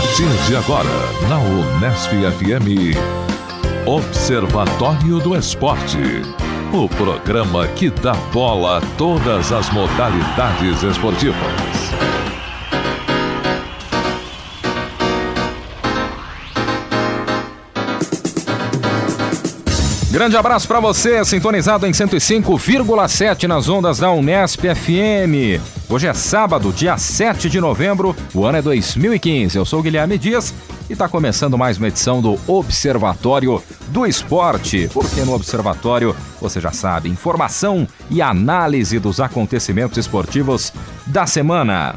partir de agora, na Unesp FM, Observatório do Esporte. O programa que dá bola a todas as modalidades esportivas. Grande abraço para você, sintonizado em 105,7 nas ondas da Unesp FM. Hoje é sábado, dia 7 de novembro, o ano é 2015. Eu sou o Guilherme Dias e está começando mais uma edição do Observatório do Esporte. Porque no Observatório, você já sabe, informação e análise dos acontecimentos esportivos da semana.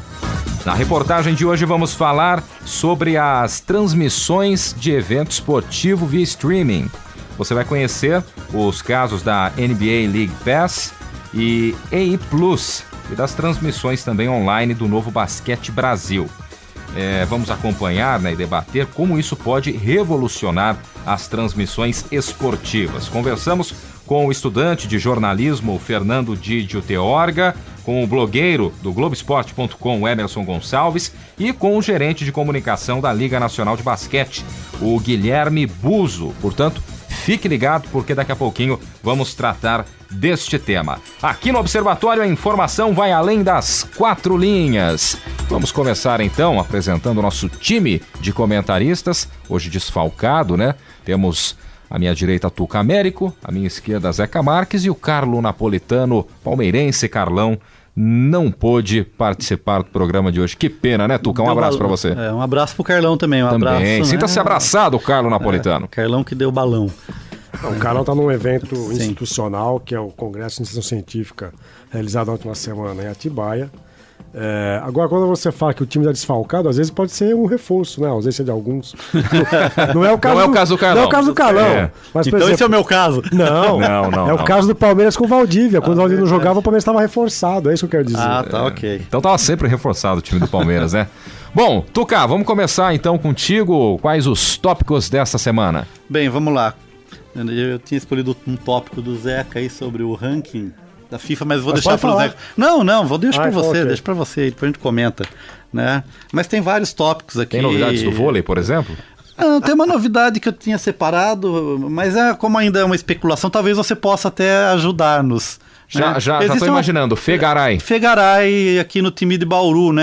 Na reportagem de hoje vamos falar sobre as transmissões de evento esportivo via streaming. Você vai conhecer os casos da NBA League Pass e EI Plus e das transmissões também online do Novo Basquete Brasil. Vamos acompanhar, e debater como isso pode revolucionar as transmissões esportivas. Conversamos com o estudante de jornalismo Fernando Didio Teorga, com o blogueiro do Globoesporte.com, Emerson Gonçalves, e com o gerente de comunicação da Liga Nacional de Basquete, o Guilherme Buzo. Portanto, fique ligado porque daqui a pouquinho vamos tratar deste tema. Aqui no Observatório a informação vai além das 4 linhas. Vamos começar então apresentando o nosso time de comentaristas, hoje desfalcado, Temos à minha direita Tuca Américo, à minha esquerda Zeca Marques e o Carlo Napolitano, palmeirense. Carlão não pôde participar do programa de hoje. Que pena, Tuca? Um abraço pra você. Um abraço pro Carlão também. Abraço. Sinta-se abraçado, Carlo Napolitano. Carlão que deu balão. O Carlão está num evento institucional, que é o Congresso de Iniciação Científica, realizado na última semana em Atibaia. Agora, quando você fala que o time está desfalcado, às vezes pode ser um reforço, a ausência de alguns. Não é o caso do Carlão. Não é o caso do Carlão. Mas, então exemplo, esse é o meu caso. Não. É o caso do Palmeiras com o Valdívia. Quando o Valdívia não jogava, o Palmeiras estava reforçado. É isso que eu quero dizer. Ok. Então estava sempre reforçado o time do Palmeiras, Bom, Tuca, vamos começar então contigo. Quais os tópicos dessa semana? Bem, vamos lá. Eu tinha escolhido um tópico do Zeca aí sobre o ranking da FIFA, mas vou deixar para o Zeca. Não, vou deixar para você, okay. Deixa para você, depois a gente comenta, Mas tem vários tópicos aqui. Tem novidades do vôlei, por exemplo? Não, tem uma novidade que eu tinha separado, mas como ainda é uma especulação, talvez você possa até ajudar-nos. Já estou imaginando, Fegaray aqui no time de Bauru,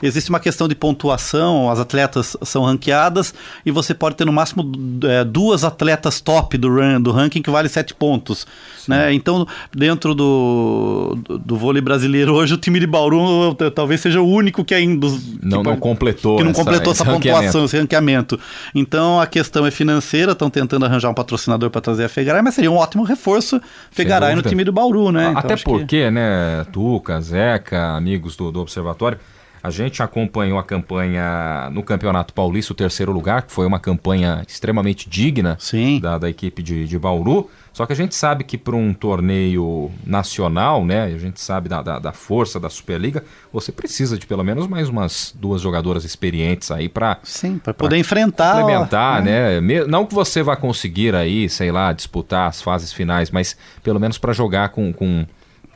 Existe uma questão de pontuação, as atletas são ranqueadas e você pode ter no máximo 2 atletas top do ranking que vale 7 pontos, Então, dentro do vôlei brasileiro hoje, o time de Bauru talvez seja o único que ainda não completou essa pontuação, esse ranqueamento. Então, a questão é financeira, estão tentando arranjar um patrocinador para trazer a Fegaray, mas seria um ótimo reforço Fegaray no time do Bauru, Então, até porque, Tuca, Zeca, amigos do Observatório, a gente acompanhou a campanha no Campeonato Paulista, o 3º lugar, que foi uma campanha extremamente digna da equipe de Bauru. Só que a gente sabe que para um torneio nacional, a gente sabe da força da Superliga, você precisa de pelo menos mais umas 2 jogadoras experientes aí para poder enfrentar. Complementar, Não que você vá conseguir aí, disputar as fases finais, mas pelo menos para jogar com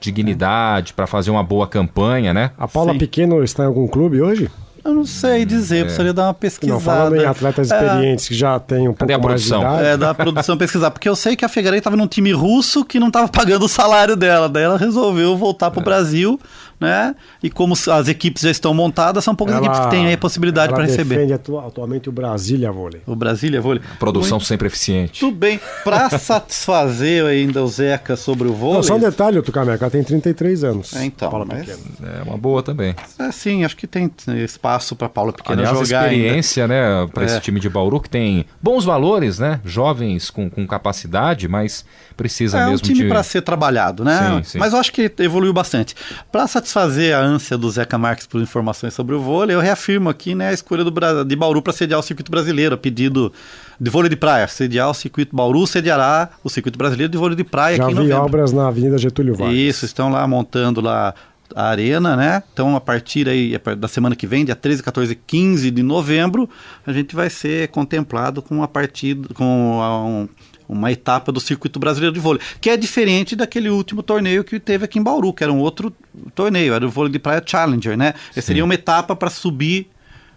dignidade, para fazer uma boa campanha, A Paula Pequeno está em algum clube hoje? Eu não sei dizer, precisaria dar uma pesquisada. Não, falando em atletas experientes que já tem um pouco mais de idade. Da produção pesquisar, porque eu sei que a Fegaray estava num time russo que não estava pagando o salário dela, daí ela resolveu voltar para o Brasil, E como as equipes já estão montadas, são poucas equipes que têm aí a possibilidade para receber. Ela defende atualmente o Brasília Vôlei. O Brasília Vôlei. Produção sempre eficiente. Tudo bem. Para satisfazer ainda o Zeca sobre o vôlei... Não, só um detalhe, Tucameca, ela tem 33 anos. Então, Paula Pequeno. É uma boa também. Sim, acho que tem espaço para Paula Pequeno jogar. Experiência, ainda. Para esse time de Bauru, que tem bons valores, Jovens com capacidade, mas precisa mesmo de... É um time para ser trabalhado, Sim. Mas eu acho que evoluiu bastante. Para satisfazer a ânsia do Zeca Marques por informações sobre o vôlei, eu reafirmo aqui, a escolha de Bauru para sediar o circuito brasileiro, a pedido de vôlei de praia. Sediar o circuito Bauru, sediará o circuito brasileiro de vôlei de praia aqui em novembro. Já vi obras na Avenida Getúlio Vargas. Isso, estão lá montando lá a arena, Então, a partir aí da semana que vem, dia 13, 14 e 15 de novembro, a gente vai ser contemplado com uma partida, uma etapa do circuito brasileiro de vôlei, que é diferente daquele último torneio que teve aqui em Bauru, que era um outro torneio, era o vôlei de praia Challenger, Essa seria uma etapa para subir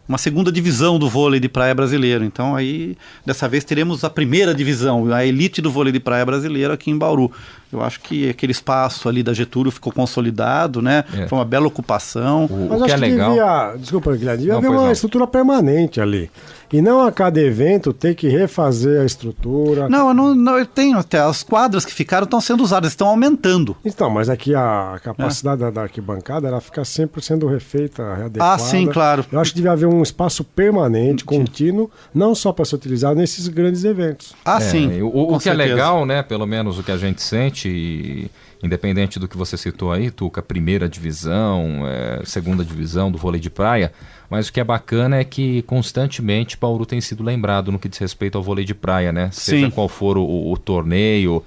uma segunda divisão do vôlei de praia brasileiro. Então aí, dessa vez, teremos a primeira divisão, a elite do vôlei de praia brasileiro aqui em Bauru. Eu acho que aquele espaço ali da Getúlio ficou consolidado, né? Foi uma bela ocupação. O que é legal... Desculpa, Guilherme, devia haver uma estrutura permanente ali. E não a cada evento ter que refazer a estrutura. Não, eu tenho até. As quadras que ficaram estão sendo usadas, estão aumentando. Então, mas aqui a capacidade da arquibancada, ela fica sempre sendo refeita, readequada. Ah, sim, claro. Eu acho que devia haver um espaço permanente, contínuo, não só para ser utilizado nesses grandes eventos. Ah, sim. O que é legal, né? Pelo menos o que a gente sente, independente do que você citou aí, Tuca, primeira divisão, segunda divisão do vôlei de praia, mas o que é bacana é que constantemente Bauru tem sido lembrado no que diz respeito ao vôlei de praia, né? Seja qual for o torneio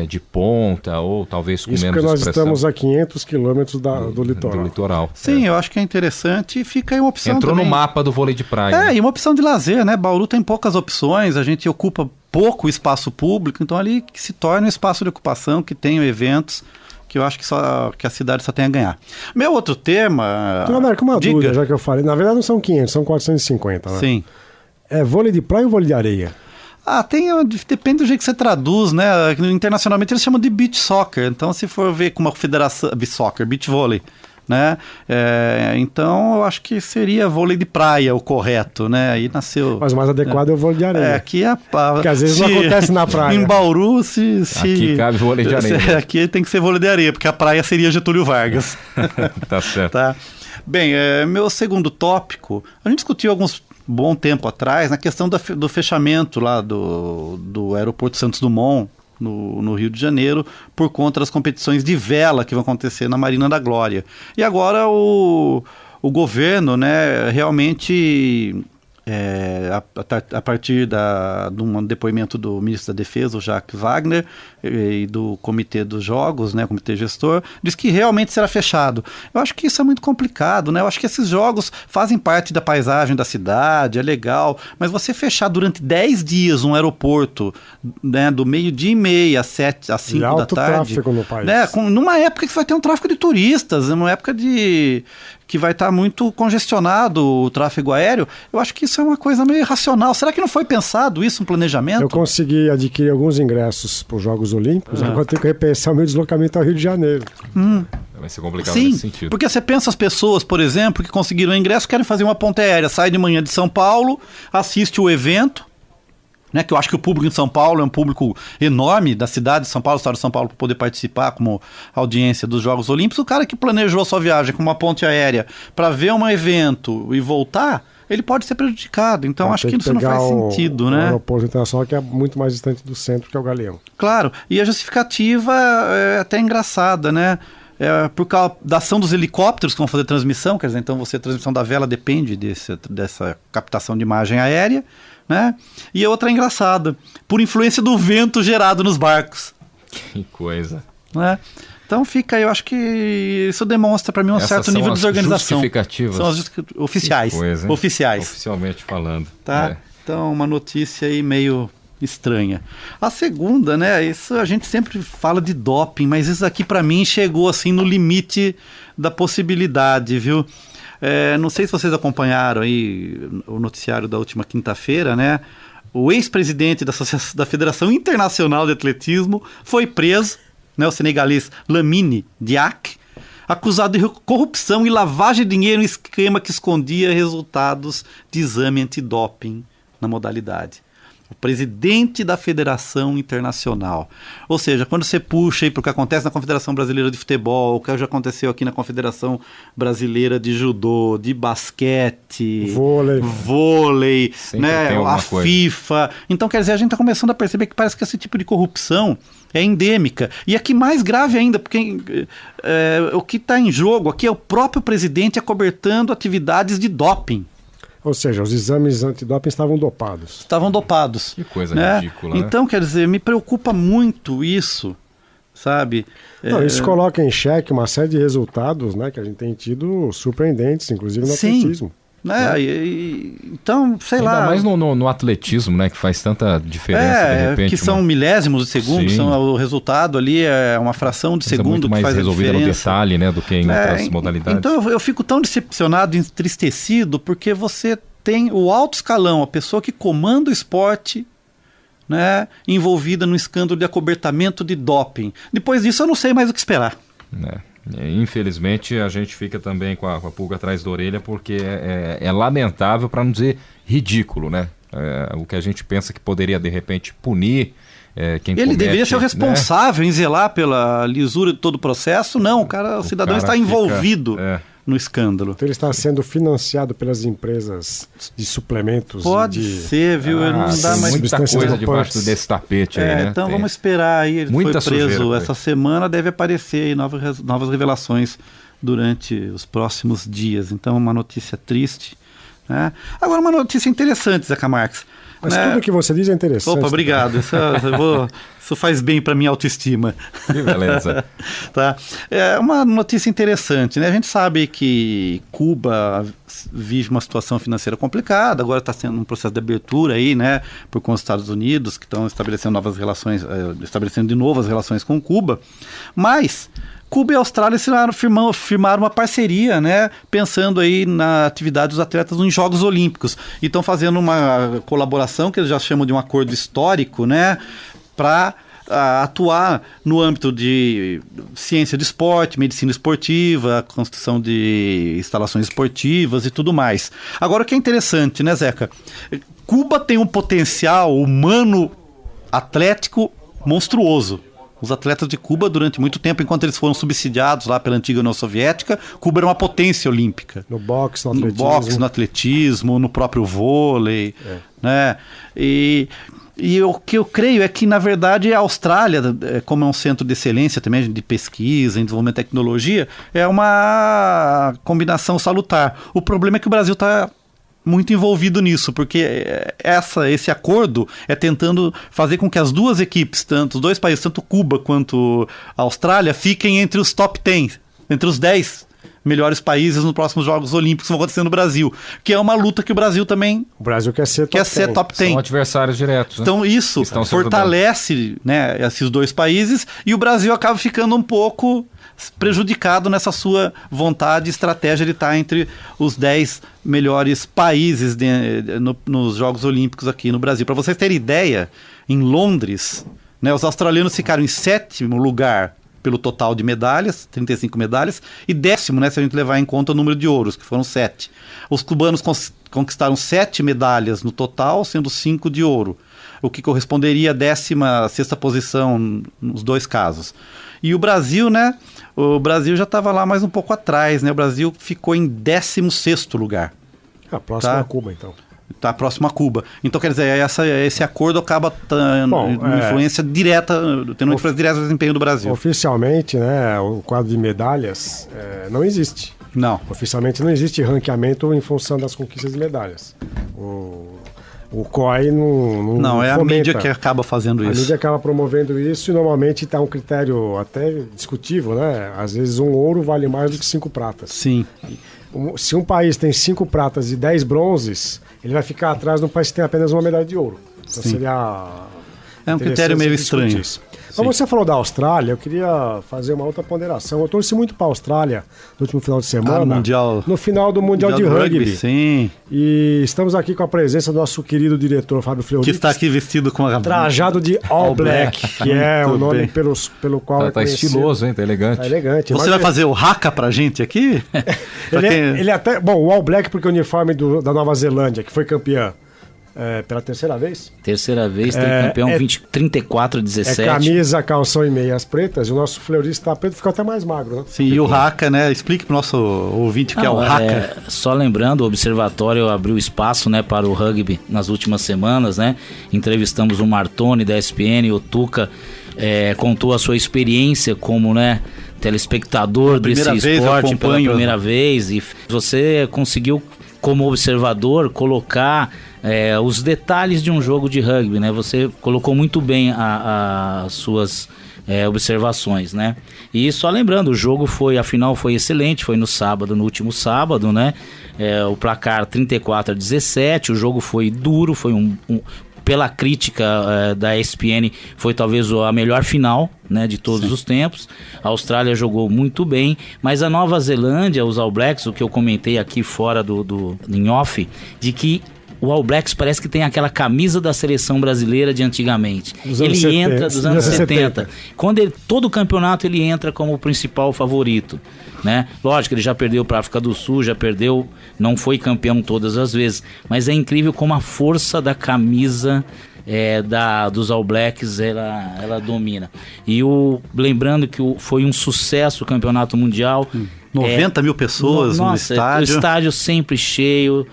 de ponta ou talvez com menos expressão. Isso porque nós estamos a 500 quilômetros do litoral. Sim, eu acho que é interessante e fica aí uma opção Entrou também. no mapa do vôlei de praia. E uma opção de lazer, né? Bauru tem poucas opções, a gente ocupa pouco espaço público, então ali que se torna um espaço de ocupação, que tenha eventos, que eu acho que a cidade só tem a ganhar. Meu outro tema... Com uma dúvida, já que eu falei. Na verdade não são 500, são 450, né? Sim. É vôlei de praia ou vôlei de areia? Depende do jeito que você traduz, né? Internacionalmente eles chamam de beach soccer. Então, se for ver com uma confederação... Beach soccer, beach vôlei, né? Então, eu acho que seria vôlei de praia o correto, né? Aí nasceu... Mas o mais adequado é o vôlei de areia. Aqui porque às vezes não acontece na praia. Em Bauru, aqui cabe vôlei de areia. Aqui tem que ser vôlei de areia, porque a praia seria Getúlio Vargas. Tá certo. Tá? Bem, meu segundo tópico, a gente discutiu bom tempo atrás na questão do fechamento lá do aeroporto Santos Dumont, no Rio de Janeiro, por conta das competições de vela que vão acontecer na Marina da Glória. E agora o governo, né, realmente... a partir de um depoimento do ministro da Defesa, o Jacques Wagner, e do Comitê dos Jogos, né, Comitê Gestor, diz que realmente será fechado. Eu acho que isso é muito complicado, né? Eu acho que esses jogos fazem parte da paisagem da cidade, é legal, mas você fechar durante 10 dias um aeroporto, né, do 12:30 às 5 da tarde... tráfego no país. Né, numa época que você vai ter um tráfego de turistas, numa época que vai estar muito congestionado o tráfego aéreo, eu acho que isso é uma coisa meio irracional. Será que não foi pensado isso, um planejamento? Eu consegui adquirir alguns ingressos para os Jogos Olímpicos, agora tenho que repensar o meu deslocamento ao Rio de Janeiro. Vai ser complicado Sim, nesse sentido. Porque você pensa as pessoas, por exemplo, que conseguiram ingresso, querem fazer uma ponte aérea, sai de manhã de São Paulo, assiste o evento, né, que eu acho que o público de São Paulo é um público enorme da cidade de São Paulo, estado de São Paulo, para poder participar como audiência dos Jogos Olímpicos. O cara que planejou a sua viagem com uma ponte aérea para ver um evento e voltar, ele pode ser prejudicado. Então acho que isso não faz sentido, né? O aeroporto internacional que é muito mais distante do centro, que é o Galeão. Claro, e a justificativa é até engraçada, né? Por causa da ação dos helicópteros que vão fazer transmissão, quer dizer, então a transmissão da vela depende dessa captação de imagem aérea, né? E a outra é engraçada, por influência do vento gerado nos barcos. Que coisa. Né? Então eu acho que isso demonstra para mim um certo nível de desorganização. Justificativas. São as oficiais. Que coisa, hein? Oficiais. Oficialmente falando. Tá? Então, uma notícia aí meio estranha. A segunda, né? Isso a gente sempre fala de doping, mas isso aqui para mim chegou assim no limite da possibilidade, viu? Não sei se vocês acompanharam aí o noticiário da última quinta-feira, né? O ex-presidente da Federação Internacional de Atletismo foi preso, né? O senegalês Lamine Diack, acusado de corrupção e lavagem de dinheiro em esquema que escondia resultados de exame antidoping na modalidade. O presidente da Federação Internacional. Ou seja, quando você puxa aí para o que acontece na Confederação Brasileira de Futebol, o que já aconteceu aqui na Confederação Brasileira de Judô, de basquete, vôlei, né, a FIFA. Então, quer dizer, a gente está começando a perceber que parece que esse tipo de corrupção é endêmica. E aqui mais grave ainda, porque o que está em jogo aqui é o próprio presidente acobertando atividades de doping. Ou seja, os exames antidoping estavam dopados. Estavam dopados. Que coisa ridícula, né? Então, quer dizer, me preocupa muito isso, sabe? Não, isso coloca em xeque uma série de resultados, né, que a gente tem tido surpreendentes, inclusive no atletismo. Então, sei lá. Ainda mais no atletismo, né? Que faz tanta diferença, de repente. Que são milésimos de segundo, o resultado ali é uma fração de segundo que faz a diferença. Muito mais resolvida no detalhe, né? Do que em outras modalidades. Então eu fico tão decepcionado, entristecido, porque você tem o alto escalão, a pessoa que comanda o esporte, né, envolvida no escândalo de acobertamento de doping. Depois disso eu não sei mais o que esperar. Infelizmente a gente fica também com a pulga atrás da orelha, porque é lamentável, para não dizer ridículo, né? O que a gente pensa que poderia de repente punir quem Ele comete, deveria ser o né? responsável em zelar pela lisura de todo o processo. Não, o cidadão está envolvido no escândalo. Então ele está sendo financiado pelas empresas de suplementos. Pode ser, viu? Não dá mais muita coisa debaixo desse tapete aí, né? Então vamos esperar aí. Ele muita foi preso sujeira, essa semana, deve aparecer aí novas revelações durante os próximos dias. Então, uma notícia triste, né? Agora, uma notícia interessante, Zeca Marques. Mas tudo que você diz é interessante. Opa, obrigado. Isso faz bem para minha autoestima. Que beleza. Tá? É uma notícia interessante, né? A gente sabe que Cuba vive uma situação financeira complicada, agora está sendo um processo de abertura aí, né? Por conta dos Estados Unidos, que estão estabelecendo novas relações, estabelecendo de novo as relações com Cuba. Mas Cuba e Austrália firmaram uma parceria, né, pensando aí na atividade dos atletas nos Jogos Olímpicos. E estão fazendo uma colaboração que eles já chamam de um acordo histórico, né, para atuar no âmbito de ciência de esporte, medicina esportiva, construção de instalações esportivas e tudo mais. Agora, o que é interessante, né, Zeca? Cuba tem um potencial humano atlético monstruoso. Os atletas de Cuba, durante muito tempo, enquanto eles foram subsidiados lá pela antiga União Soviética, Cuba era uma potência olímpica. No boxe, no atletismo, no próprio vôlei, né? E o que eu creio é que, na verdade, a Austrália, como é um centro de excelência também, de pesquisa, em desenvolvimento de tecnologia, é uma combinação salutar. O problema é que o Brasil está muito envolvido nisso, porque esse acordo é tentando fazer com que as duas equipes, os dois países, tanto Cuba quanto a Austrália, fiquem entre os top 10, entre os 10 melhores países nos próximos Jogos Olímpicos que vão acontecer no Brasil, que é uma luta que o Brasil também quer ser top 10. São adversários diretos, né? Então isso fortalece, né, esses dois países, e o Brasil acaba ficando um pouco prejudicado nessa sua vontade e estratégia de estar entre os 10 melhores países nos Jogos Olímpicos aqui no Brasil. Para vocês terem ideia, em Londres, né, os australianos ficaram em 7º lugar pelo total de medalhas, 35 medalhas, e 10º, né, se a gente levar em conta o número de ouros, que foram 7. Os cubanos conquistaram 7 medalhas no total, sendo 5 de ouro, o que corresponderia à 16ª posição nos dois casos. E o Brasil, né? O Brasil já estava lá mais um pouco atrás, né? O Brasil ficou em 16º lugar. Próximo a Cuba, então. Está próximo a Cuba. Então, quer dizer, esse acordo acaba tendo influência direta, tendo uma influência direta no desempenho do Brasil. Oficialmente, né, o quadro de medalhas não existe. Não. Oficialmente não existe ranqueamento em função das conquistas de medalhas. O COI não é fomenta. A mídia que acaba fazendo isso. A mídia acaba promovendo isso e normalmente está um critério até discutível, né? Às vezes um ouro vale mais do que 5 pratas. Sim. Se um país tem 5 pratas e 10 bronzes, ele vai ficar atrás de um país que tem apenas uma medalha de ouro. Então seria... É um critério meio estranho. Mas você falou da Austrália, eu queria fazer uma outra ponderação. Eu torci muito para a Austrália no último final de semana. No final do Mundial de Rugby. Sim. E estamos aqui com a presença do nosso querido diretor Fábio Fleury. Que está aqui vestido com a... Trajado de All Black, que é o nome pelo qual é conhecido. Tá estiloso, hein? Tá elegante. Tá elegante. Você vai fazer o haka pra gente aqui? Ele até... Bom, o All Black porque é o uniforme da Nova Zelândia, que foi campeã. Pela terceira vez? Terceira vez, tem campeão 34-17. Camisa, calção e meias pretas. E o nosso fleurista preto ficou até mais magro, né? Sim, e o haka, né? Explique pro nosso ouvinte o que é o haka. Só lembrando, o Observatório abriu espaço, né, para o rugby nas últimas semanas, né? Entrevistamos o Martoni da ESPN, o Tuca contou a sua experiência como, né, telespectador desse esporte pela primeira vez. E você conseguiu, como observador, colocar os detalhes de um jogo de rugby, né? Você colocou muito bem as suas observações, né? E só lembrando, a final foi excelente, foi no último sábado, né? O placar 34-17, o jogo foi duro, foi pela crítica da ESPN, foi talvez a melhor final, né, de todos os tempos. A Austrália jogou muito bem, mas a Nova Zelândia, os All Blacks, o que eu comentei aqui fora em off, de que o All Blacks parece que tem aquela camisa da seleção brasileira de antigamente. Ele entra dos anos 70. Todo campeonato ele entra como o principal favorito, né? Lógico, ele já perdeu para a África do Sul, não foi campeão todas as vezes, mas é incrível como a força da camisa dos All Blacks ela domina. E lembrando que foi um sucesso o campeonato mundial. 90 mil pessoas no estádio. O estádio sempre cheio.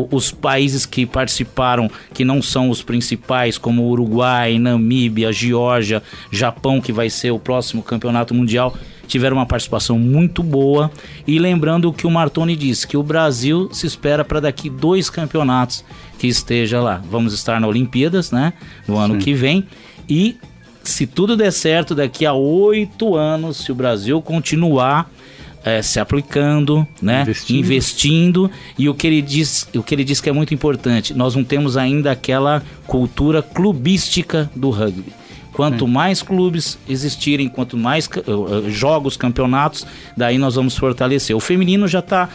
Os países que participaram, que não são os principais, como Uruguai, Namíbia, Geórgia, Japão, que vai ser o próximo campeonato mundial, tiveram uma participação muito boa. E lembrando o que o Martoni disse, que o Brasil se espera para daqui 2 campeonatos que esteja lá. Vamos estar na Olimpíadas, né, no ano que vem, e se tudo der certo, daqui a 8 anos, se o Brasil continuar se aplicando, né, investindo, e o que ele diz que é muito importante, nós não temos ainda aquela cultura clubística do rugby. Quanto mais clubes existirem, quanto mais jogos, campeonatos, daí nós vamos fortalecer. O feminino já está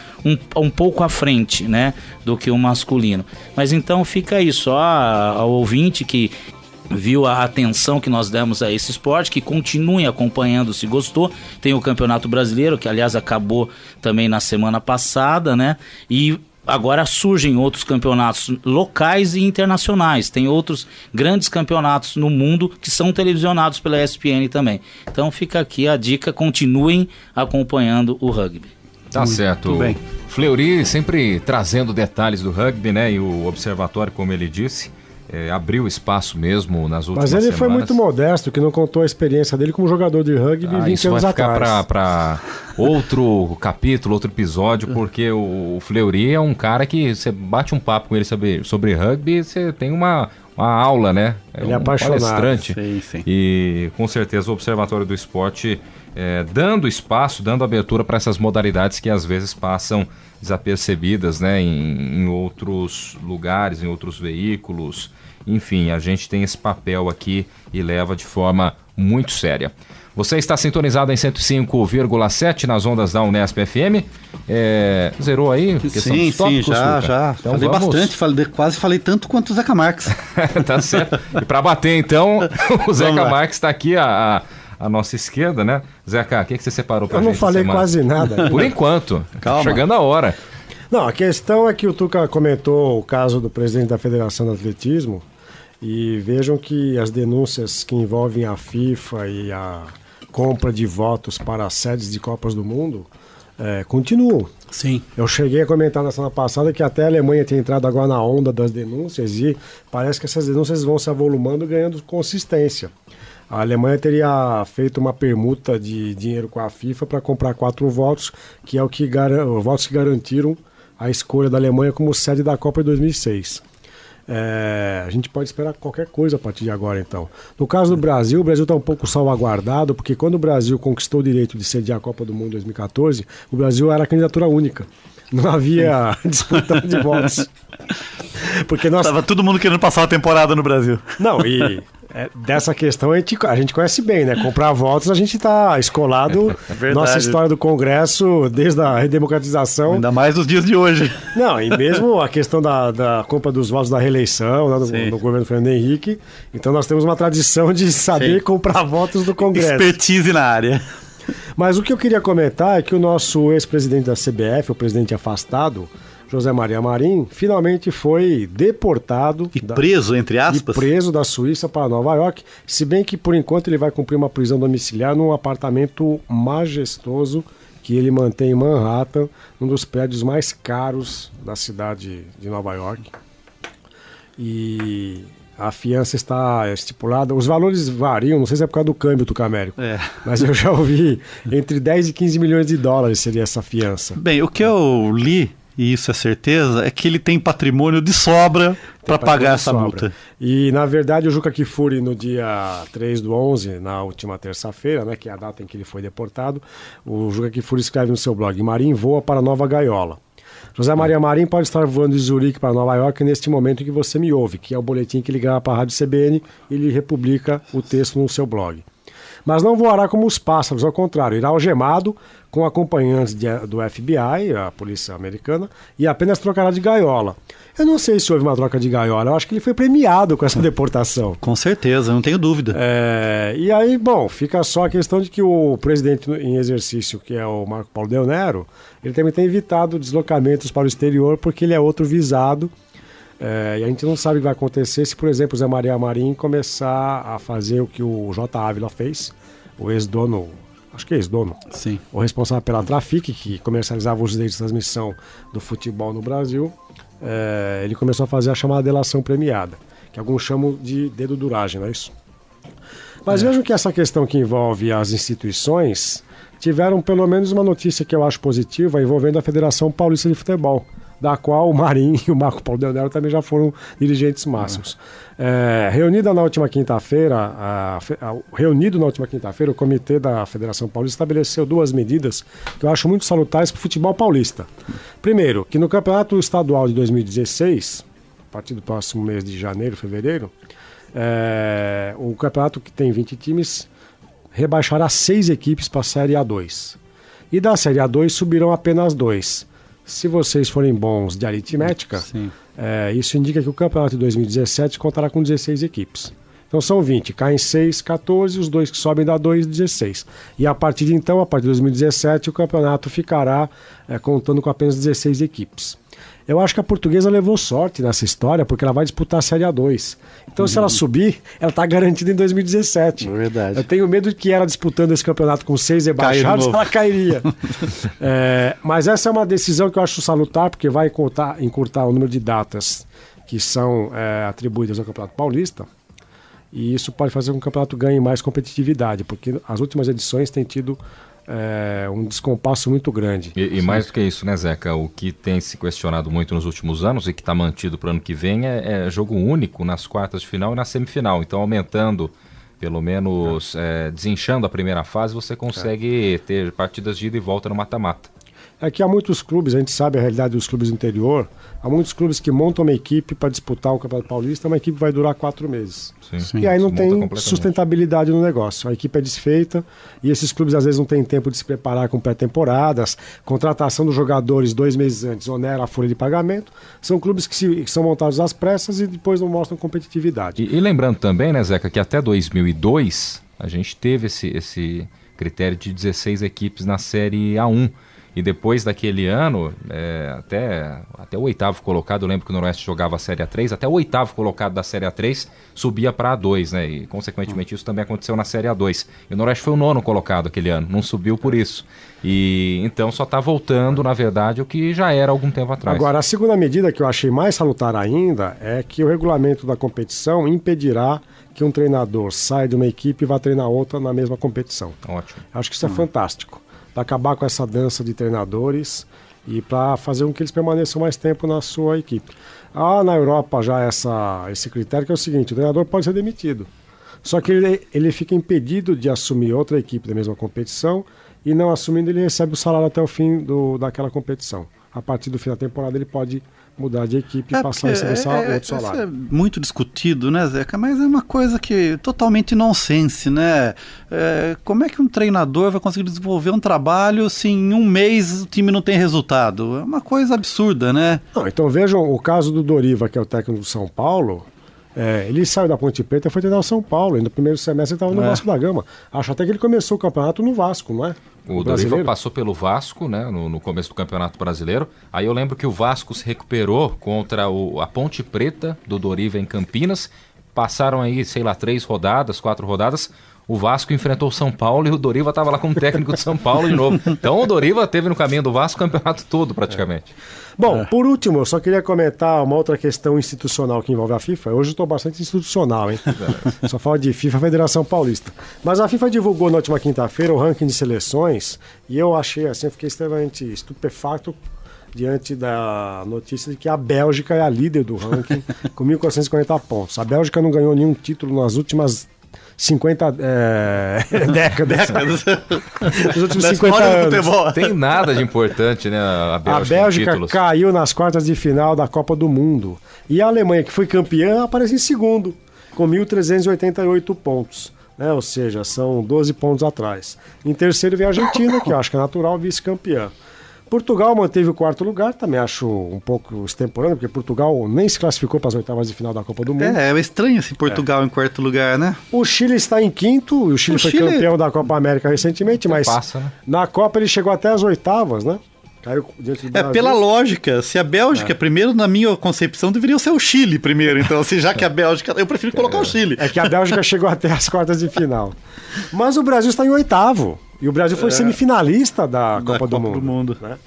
um pouco à frente, né, do que o masculino. Mas então fica aí só ao ouvinte que viu a atenção que nós demos a esse esporte, que continuem acompanhando se gostou. Tem o Campeonato Brasileiro, que aliás acabou também na semana passada, né? E agora surgem outros campeonatos locais e internacionais. Tem outros grandes campeonatos no mundo que são televisionados pela ESPN também. Então fica aqui a dica, continuem acompanhando o rugby. Tá certo. Muito bem. Fleury sempre trazendo detalhes do rugby, né? E o observatório, como ele disse, abriu espaço mesmo nas últimas semanas. Mas ele foi muito modesto, que não contou a experiência dele como jogador de rugby 20 anos isso vai ficar atrás. para outro capítulo, outro episódio, porque o Fleury é um cara que você bate um papo com ele sobre rugby, você tem uma aula, né? Ele é apaixonado. Palestrante. Sim. E com certeza o Observatório do Esporte dando espaço, dando abertura para essas modalidades que às vezes passam desapercebidas, né, em outros lugares, em outros veículos. Enfim, a gente tem esse papel aqui e leva de forma muito séria. Você está sintonizado em 105,7 nas ondas da Unesp FM. Zerou aí? Sim, já. Então falei bastante, quase falei tanto quanto o Zeca Marques. Tá certo. E para bater, então, o Zeca Marques está aqui à nossa esquerda, né? Zeca, o que você separou para a gente? Eu não falei quase nada. Por enquanto. Calma. Chegando a hora. Não, a questão é que o Tuca comentou o caso do presidente da Federação de Atletismo, e vejam que as denúncias que envolvem a FIFA e a compra de votos para as sedes de Copas do Mundo continuam. Sim. Eu cheguei a comentar na semana passada que até a Alemanha tem entrado agora na onda das denúncias, e parece que essas denúncias vão se avolumando, ganhando consistência. A Alemanha teria feito uma permuta de dinheiro com a FIFA para comprar 4 votos, que é votos que garantiram a escolha da Alemanha como sede da Copa de 2006. A gente pode esperar qualquer coisa a partir de agora, então. No caso do Brasil, o Brasil está um pouco salvaguardado, porque quando o Brasil conquistou o direito de sediar a Copa do Mundo em 2014, o Brasil era a candidatura única. Não havia disputa de votos. Porque Tava todo mundo querendo passar a temporada no Brasil. Não, e dessa questão a gente conhece bem, né? Comprar votos, a gente está escolado. Nossa história do Congresso, desde a redemocratização. Ainda mais nos dias de hoje. Não, e mesmo a questão da compra dos votos da reeleição, né, no governo Fernando Henrique. Então nós temos uma tradição de saber comprar votos do Congresso. Expertise na área. Mas o que eu queria comentar é que o nosso ex-presidente da CBF, o presidente afastado, José Maria Marinho, finalmente foi deportado. Preso, entre aspas? Preso da Suíça para Nova York, se bem que por enquanto ele vai cumprir uma prisão domiciliar num apartamento majestoso que ele mantém em Manhattan, um dos prédios mais caros da cidade de Nova York. E a fiança está estipulada, os valores variam, não sei se é por causa do câmbio do Camérico, mas eu já ouvi, entre 10 e 15 milhões de dólares seria essa fiança. Bem, o que eu li, e isso é certeza, é que ele tem patrimônio de sobra para pagar essa multa. E, na verdade, o Juca Kfouri, no dia 3/11, na última terça-feira, né, que é a data em que ele foi deportado, o Juca Kfouri escreve no seu blog: Marinho voa para Nova Gaiola. José Maria Marim pode estar voando de Zurique para Nova York neste momento em que você me ouve, que é o boletim que ele grava para a Rádio CBN e ele republica o texto no seu blog. Mas não voará como os pássaros, ao contrário, irá algemado com acompanhantes do FBI, a polícia americana, e apenas trocará de gaiola. Eu não sei se houve uma troca de gaiola, eu acho que ele foi premiado com essa deportação. Com certeza, não tenho dúvida. E aí, bom, fica só a questão de que o presidente em exercício, que é o Marco Paulo Del Nero, ele também tem evitado deslocamentos para o exterior porque ele é outro visado. E a gente não sabe o que vai acontecer se, por exemplo, o Zé Maria Marim começar a fazer o que o J. Ávila fez, o ex-dono, acho que é ex-dono, Sim. o responsável pela Trafic, que comercializava os direitos de transmissão do futebol no Brasil. Ele começou a fazer a chamada delação premiada, que alguns chamam de deduduragem, não é isso? Mas vejam que essa questão que envolve as instituições tiveram pelo menos uma notícia que eu acho positiva envolvendo a Federação Paulista de Futebol, da qual o Marim e o Marco Paulo Del Nero também já foram dirigentes máximos. Reunido na última quinta-feira, o Comitê da Federação Paulista estabeleceu 2 medidas que eu acho muito salutares para o futebol paulista. Primeiro, que no Campeonato Estadual de 2016, a partir do próximo mês de janeiro, fevereiro, o campeonato, que tem 20 times, rebaixará 6 equipes para a Série A2. E da Série A2 subirão apenas 2. Se vocês forem bons de aritmética, isso indica que o campeonato de 2017 contará com 16 equipes. Então são 20, caem 6, 14, os 2 que sobem dá 2, 16. E a partir de 2017, o campeonato ficará contando com apenas 16 equipes. Eu acho que a Portuguesa levou sorte nessa história, porque ela vai disputar a Série A2. Então, se ela subir, ela está garantida em 2017. É verdade. Eu tenho medo de que ela disputando esse campeonato com 6 rebaixados, ela cairia. Mas essa é uma decisão que eu acho salutar, porque vai encurtar o número de datas que são atribuídas ao Campeonato Paulista. E isso pode fazer com que o campeonato ganhe mais competitividade, porque as últimas edições têm tido um descompasso muito grande. E mais do que isso, né, Zeca? O que tem se questionado muito nos últimos anos e que está mantido para o ano que vem é jogo único nas quartas de final e na semifinal. Então, aumentando, pelo menos, desinchando a primeira fase, você consegue ter partidas de ida e volta no mata-mata. É que há muitos clubes, a gente sabe a realidade dos clubes do interior, há muitos clubes que montam uma equipe para disputar o Campeonato Paulista, uma equipe vai durar 4 meses. Sim, e aí não tem sustentabilidade no negócio. A equipe é desfeita e esses clubes às vezes não têm tempo de se preparar com pré-temporadas, contratação dos jogadores 2 meses antes, onera a folha de pagamento. São clubes que são montados às pressas e depois não mostram competitividade. E lembrando também, né, Zeca, que até 2002 a gente teve esse critério de 16 equipes na Série A1. E depois daquele ano, até o 8º colocado, eu lembro que o Noroeste jogava a Série A3, até o 8º colocado da Série A3 subia para A2, né? E consequentemente isso também aconteceu na Série A2. E o Noroeste foi o 9º colocado aquele ano, não subiu por isso. E então só está voltando, na verdade, o que já era há algum tempo atrás. Agora, a segunda medida que eu achei mais salutar ainda é que o regulamento da competição impedirá que um treinador saia de uma equipe e vá treinar outra na mesma competição. Ótimo. Acho que isso é fantástico. Para acabar com essa dança de treinadores e para fazer com que eles permaneçam mais tempo na sua equipe. Há na Europa já esse critério que é o seguinte: o treinador pode ser demitido, só que ele fica impedido de assumir outra equipe da mesma competição e não assumindo ele recebe o salário até o fim daquela competição. A partir do fim da temporada ele pode mudar de equipe e passar a receber outro salário. Isso é muito discutido, né, Zeca? Mas é uma coisa que totalmente nonsense, né? Como é que um treinador vai conseguir desenvolver um trabalho se em um mês o time não tem resultado? É uma coisa absurda, né? Não, então vejam o caso do Doriva, que é o técnico do São Paulo. Ele saiu da Ponte Preta e foi treinar o São Paulo. E no primeiro semestre ele estava no Vasco da Gama. Acho até que ele começou o campeonato no Vasco, não é? O Doriva passou pelo Vasco, né, no começo do Campeonato Brasileiro. Aí eu lembro que o Vasco se recuperou contra a Ponte Preta do Doriva em Campinas. Passaram aí, 3 rodadas, 4 rodadas. O Vasco enfrentou o São Paulo e o Doriva estava lá como técnico de São Paulo de novo. Então o Doriva teve no caminho do Vasco o campeonato todo praticamente. Bom, por último, eu só queria comentar uma outra questão institucional que envolve a FIFA. Hoje eu estou bastante institucional, hein? Só falo de FIFA, Federação Paulista. Mas a FIFA divulgou na última quinta-feira o ranking de seleções e eu achei assim, eu fiquei extremamente estupefato diante da notícia de que a Bélgica é a líder do ranking com 1.440 pontos. A Bélgica não ganhou nenhum título nas últimas 50 décadas. Nos últimos Da 50 história do anos. futebol. Tem nada de importante, né? A A Bélgica, em Bélgica títulos. caiu nas quartas de final da Copa do Mundo. E a Alemanha, que foi campeã, aparece em segundo, com 1.388 pontos. Né? Ou seja, são 12 pontos atrás. Em terceiro vem a Argentina, que eu acho que é natural, vice-campeã. Portugal manteve o quarto lugar, também acho um pouco extemporâneo, porque Portugal nem se classificou para as oitavas de final da Copa do Mundo. É estranho esse Portugal em quarto lugar, né? O Chile está em quinto, o Chile foi campeão da Copa América recentemente, mas passa, né? na Copa ele chegou até as oitavas, né? Caiu diante do Brasil. Pela lógica, se a Bélgica é primeiro, na minha concepção, deveria ser o Chile primeiro. Então, assim, já que a Bélgica... Eu prefiro colocar o Chile. É que a Bélgica chegou até as quartas de final. Mas o Brasil está em oitavo. E o Brasil foi semifinalista da Copa do Mundo. Né?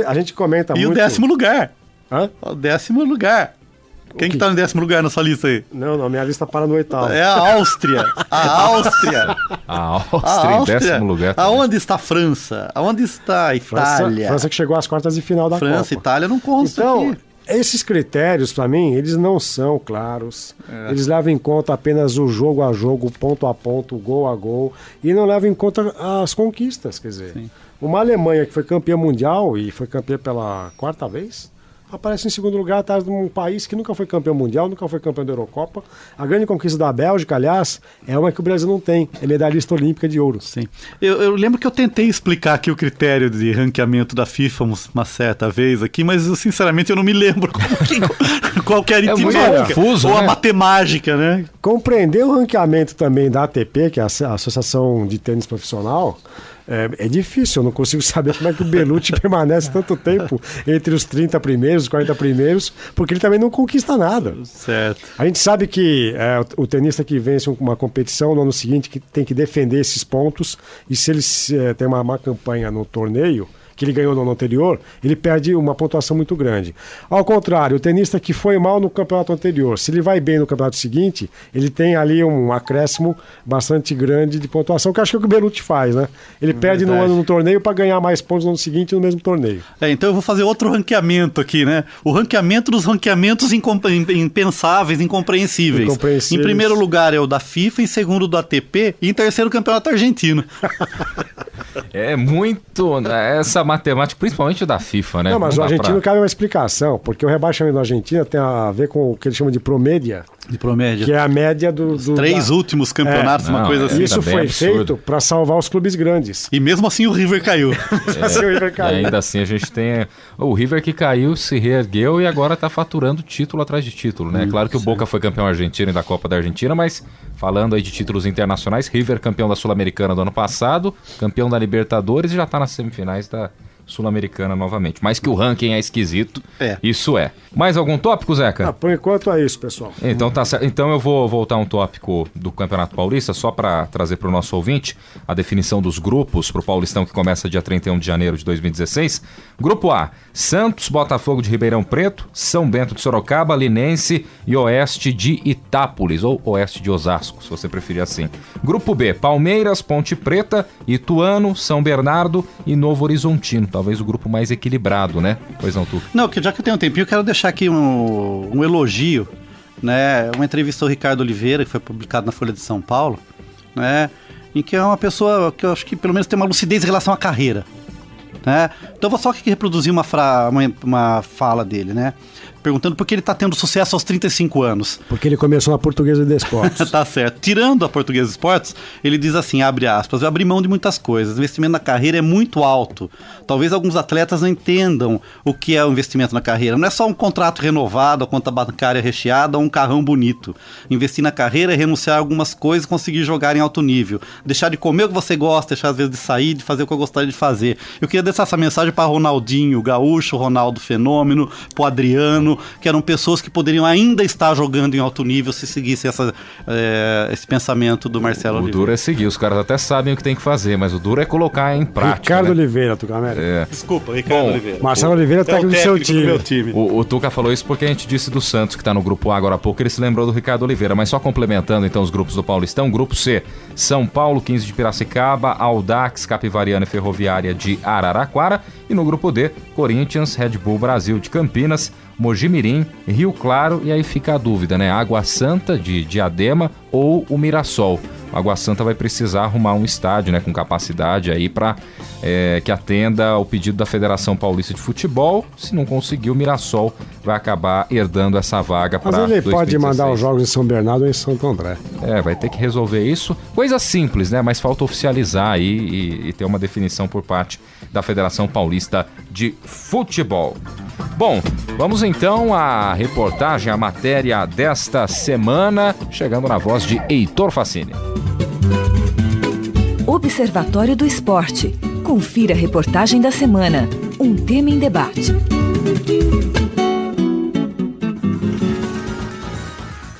A gente comenta E muito... o 10º lugar. Hã? O 10º lugar. Quem que tá no 10º lugar na sua lista aí? Não, minha lista para no oitavo. É a Áustria. A Áustria. A Áustria em décimo lugar. também. Aonde está a França? Aonde está a Itália? França que chegou às quartas de final da França, Copa. Itália não consta Então, aqui. esses critérios, para mim, eles não são claros. Eles levam em conta apenas o jogo a jogo, ponto a ponto, gol a gol, e não levam em conta as conquistas. Quer dizer, uma Alemanha que foi campeã mundial e foi campeã pela quarta vez, aparece em segundo lugar atrás de um país que nunca foi campeão mundial, nunca foi campeão da Eurocopa. A grande conquista da Bélgica, aliás, é uma que o Brasil não tem, é medalhista olímpica de ouro. Sim. Eu lembro que eu tentei explicar aqui o critério de ranqueamento da FIFA uma certa vez aqui, mas sinceramente eu não me lembro qual que era a muito aritmética confuso, ou a né? matemática, né? Compreender o ranqueamento também da ATP, que é a Associação de Tênis Profissional, é difícil. Eu não consigo saber como é que o Belucci permanece tanto tempo entre os 30 primeiros, os 40 primeiros, porque ele também não conquista nada. Certo. A gente sabe que o tenista que vence uma competição no ano seguinte que tem que defender esses pontos, e se ele tem uma má campanha no torneio, que ele ganhou no ano anterior, ele perde uma pontuação muito grande. Ao contrário, o tenista que foi mal no campeonato anterior, se ele vai bem no campeonato seguinte, ele tem ali um acréscimo bastante grande de pontuação, que acho que é o que o Belucci faz, né? Ele perde no ano no torneio para ganhar mais pontos no ano seguinte no mesmo torneio. Então eu vou fazer outro ranqueamento aqui, né? O ranqueamento dos ranqueamentos impensáveis, incompreensíveis. Em primeiro lugar é o da FIFA, em segundo do ATP e em terceiro o campeonato argentino. É muito... Essa matemática, principalmente da FIFA, né? Não, mas Não o dá argentino pra- cabe uma explicação, porque o rebaixamento da Argentina tem a ver com o que eles chamam de promédia, De promédio. que é a média do Três últimos campeonatos, uma Não, coisa assim. Isso Ainda bem foi absurdo. feito para salvar os clubes grandes. E mesmo assim o River caiu. Assim, o River E caiu. ainda assim a gente tem o River que caiu, se reergueu e agora tá faturando título atrás de título, né? Claro que o Boca foi campeão argentino e da Copa da Argentina, mas falando aí de títulos internacionais, River campeão da Sul-Americana do ano passado, campeão da Libertadores e já tá nas semifinais da Sul-Americana novamente. Mas que o ranking é esquisito, isso é. Mais algum tópico, Zeca? Por enquanto é isso, pessoal. Então tá certo. Então eu vou voltar a um tópico do Campeonato Paulista, só para trazer para o nosso ouvinte a definição dos grupos para o Paulistão que começa dia 31 de janeiro de 2016. Grupo A, Santos, Botafogo de Ribeirão Preto, São Bento de Sorocaba, Linense e Oeste de Itápolis, ou Oeste de Osasco, se você preferir assim. Grupo B, Palmeiras, Ponte Preta, Ituano, São Bernardo e Novo Horizontino. Talvez o grupo mais equilibrado, né? Pois não, tu. Não, que já que eu tenho um tempinho, eu quero deixar aqui um elogio, né? Uma entrevista ao Ricardo Oliveira, que foi publicada na Folha de São Paulo, né? Em que é uma pessoa que eu acho que pelo menos tem uma lucidez em relação à carreira, né? Então eu vou só aqui reproduzir uma fala dele, né? Perguntando por que ele está tendo sucesso aos 35 anos. Porque ele começou na Portuguesa de Esportes. Tá certo. Tirando a Portuguesa Esportes, ele diz assim, abre aspas, eu abri mão de muitas coisas, o investimento na carreira é muito alto. Talvez alguns atletas não entendam o que é o investimento na carreira. Não é só um contrato renovado, a conta bancária recheada ou um carrão bonito. Investir na carreira é renunciar a algumas coisas e conseguir jogar em alto nível. Deixar de comer o que você gosta, deixar às vezes de sair, de fazer o que eu gostaria de fazer. Eu queria deixar essa mensagem para Ronaldinho, o Gaúcho, Ronaldo Fenômeno, pro Adriano, que eram pessoas que poderiam ainda estar jogando em alto nível se seguissem esse pensamento do Marcelo O Oliveira. duro é seguir, os caras até sabem o que tem que fazer, mas o duro é colocar em prática. Ricardo né? Oliveira, Tucamérica. É. Desculpa, Ricardo Bom, Oliveira. Marcelo Oliveira é técnico do seu time. meu time. O Tuca falou isso porque a gente disse do Santos, que tá no grupo A agora há pouco, ele se lembrou do Ricardo Oliveira, mas só complementando então os grupos do Paulistão, grupo C, São Paulo, 15 de Piracicaba, Audax, Capivariana e Ferroviária de Araraquara, e no grupo D, Corinthians, Red Bull Brasil de Campinas, Mojimirim, Rio Claro e aí fica a dúvida, né? Água Santa de Diadema ou o Mirassol. A Água Santa vai precisar arrumar um estádio, né, com capacidade aí para que atenda ao pedido da Federação Paulista de Futebol. Se não conseguir, o Mirassol vai acabar herdando essa vaga para 2016. Mas ele pode mandar os jogos em São Bernardo ou em Santo André. Vai ter que resolver isso. Coisa simples, né? Mas falta oficializar aí e ter uma definição por parte da Federação Paulista de Futebol. Bom, vamos então à reportagem, à matéria desta semana, chegando na voz de Heitor Facini. Observatório do Esporte. Confira a reportagem da semana. Um tema em debate.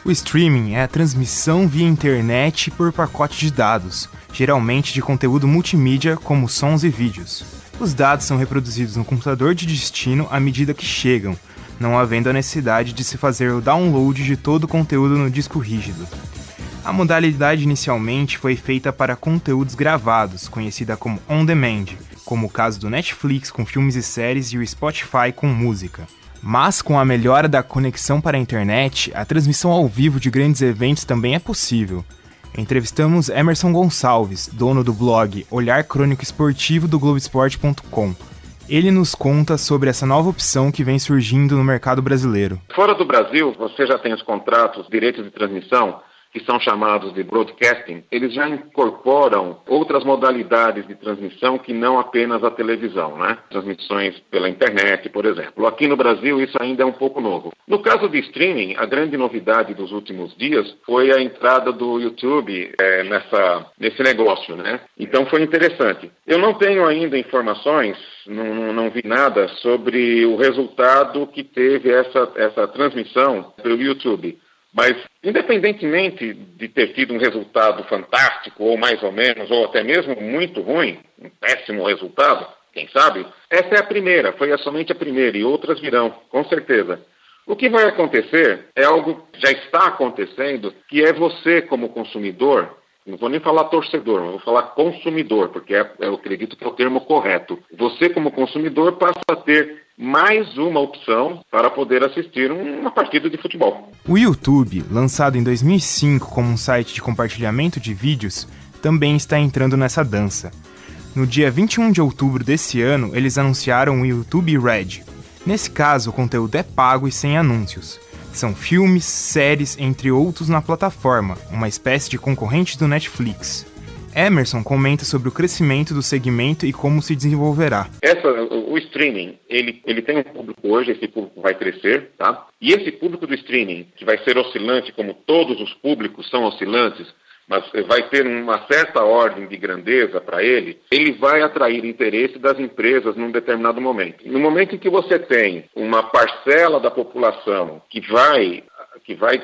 O streaming é a transmissão via internet por pacote de dados, geralmente de conteúdo multimídia como sons e vídeos. Os dados são reproduzidos no computador de destino à medida que chegam, não havendo a necessidade de se fazer o download de todo o conteúdo no disco rígido. A modalidade inicialmente foi feita para conteúdos gravados, conhecida como on-demand, como o caso do Netflix com filmes e séries e o Spotify com música. Mas com a melhora da conexão para a internet, a transmissão ao vivo de grandes eventos também é possível. Entrevistamos Emerson Gonçalves, dono do blog Olhar Crônico Esportivo do Globoesporte.com. Ele nos conta sobre essa nova opção que vem surgindo no mercado brasileiro. Fora do Brasil, você já tem os contratos, direitos de transmissão, que são chamados de broadcasting. Eles já incorporam outras modalidades de transmissão que não apenas a televisão, né? Transmissões pela internet, por exemplo. Aqui no Brasil isso ainda é um pouco novo. No caso de streaming, a grande novidade dos últimos dias foi a entrada do YouTube nesse negócio, né? Então foi interessante. Eu não tenho ainda informações, não vi nada sobre o resultado que teve essa transmissão pelo YouTube. Mas, independentemente de ter tido um resultado fantástico, ou mais ou menos, ou até mesmo muito ruim, um péssimo resultado, quem sabe, essa é a primeira, foi somente a primeira, e outras virão, com certeza. O que vai acontecer é algo que já está acontecendo, que é você como consumidor, não vou nem falar torcedor, mas vou falar consumidor, porque eu acredito que é o termo correto. Você como consumidor passa a ter mais uma opção para poder assistir uma partida de futebol. O YouTube, lançado em 2005 como um site de compartilhamento de vídeos, também está entrando nessa dança. No dia 21 de outubro desse ano, eles anunciaram o YouTube Red. Nesse caso, o conteúdo é pago e sem anúncios. São filmes, séries, entre outros na plataforma, uma espécie de concorrente do Netflix. Emerson comenta sobre o crescimento do segmento e como se desenvolverá. O streaming, ele tem um público hoje, esse público vai crescer, tá? E esse público do streaming, que vai ser oscilante, como todos os públicos são oscilantes, mas vai ter uma certa ordem de grandeza para ele vai atrair interesse das empresas num determinado momento. No momento em que você tem uma parcela da população que vai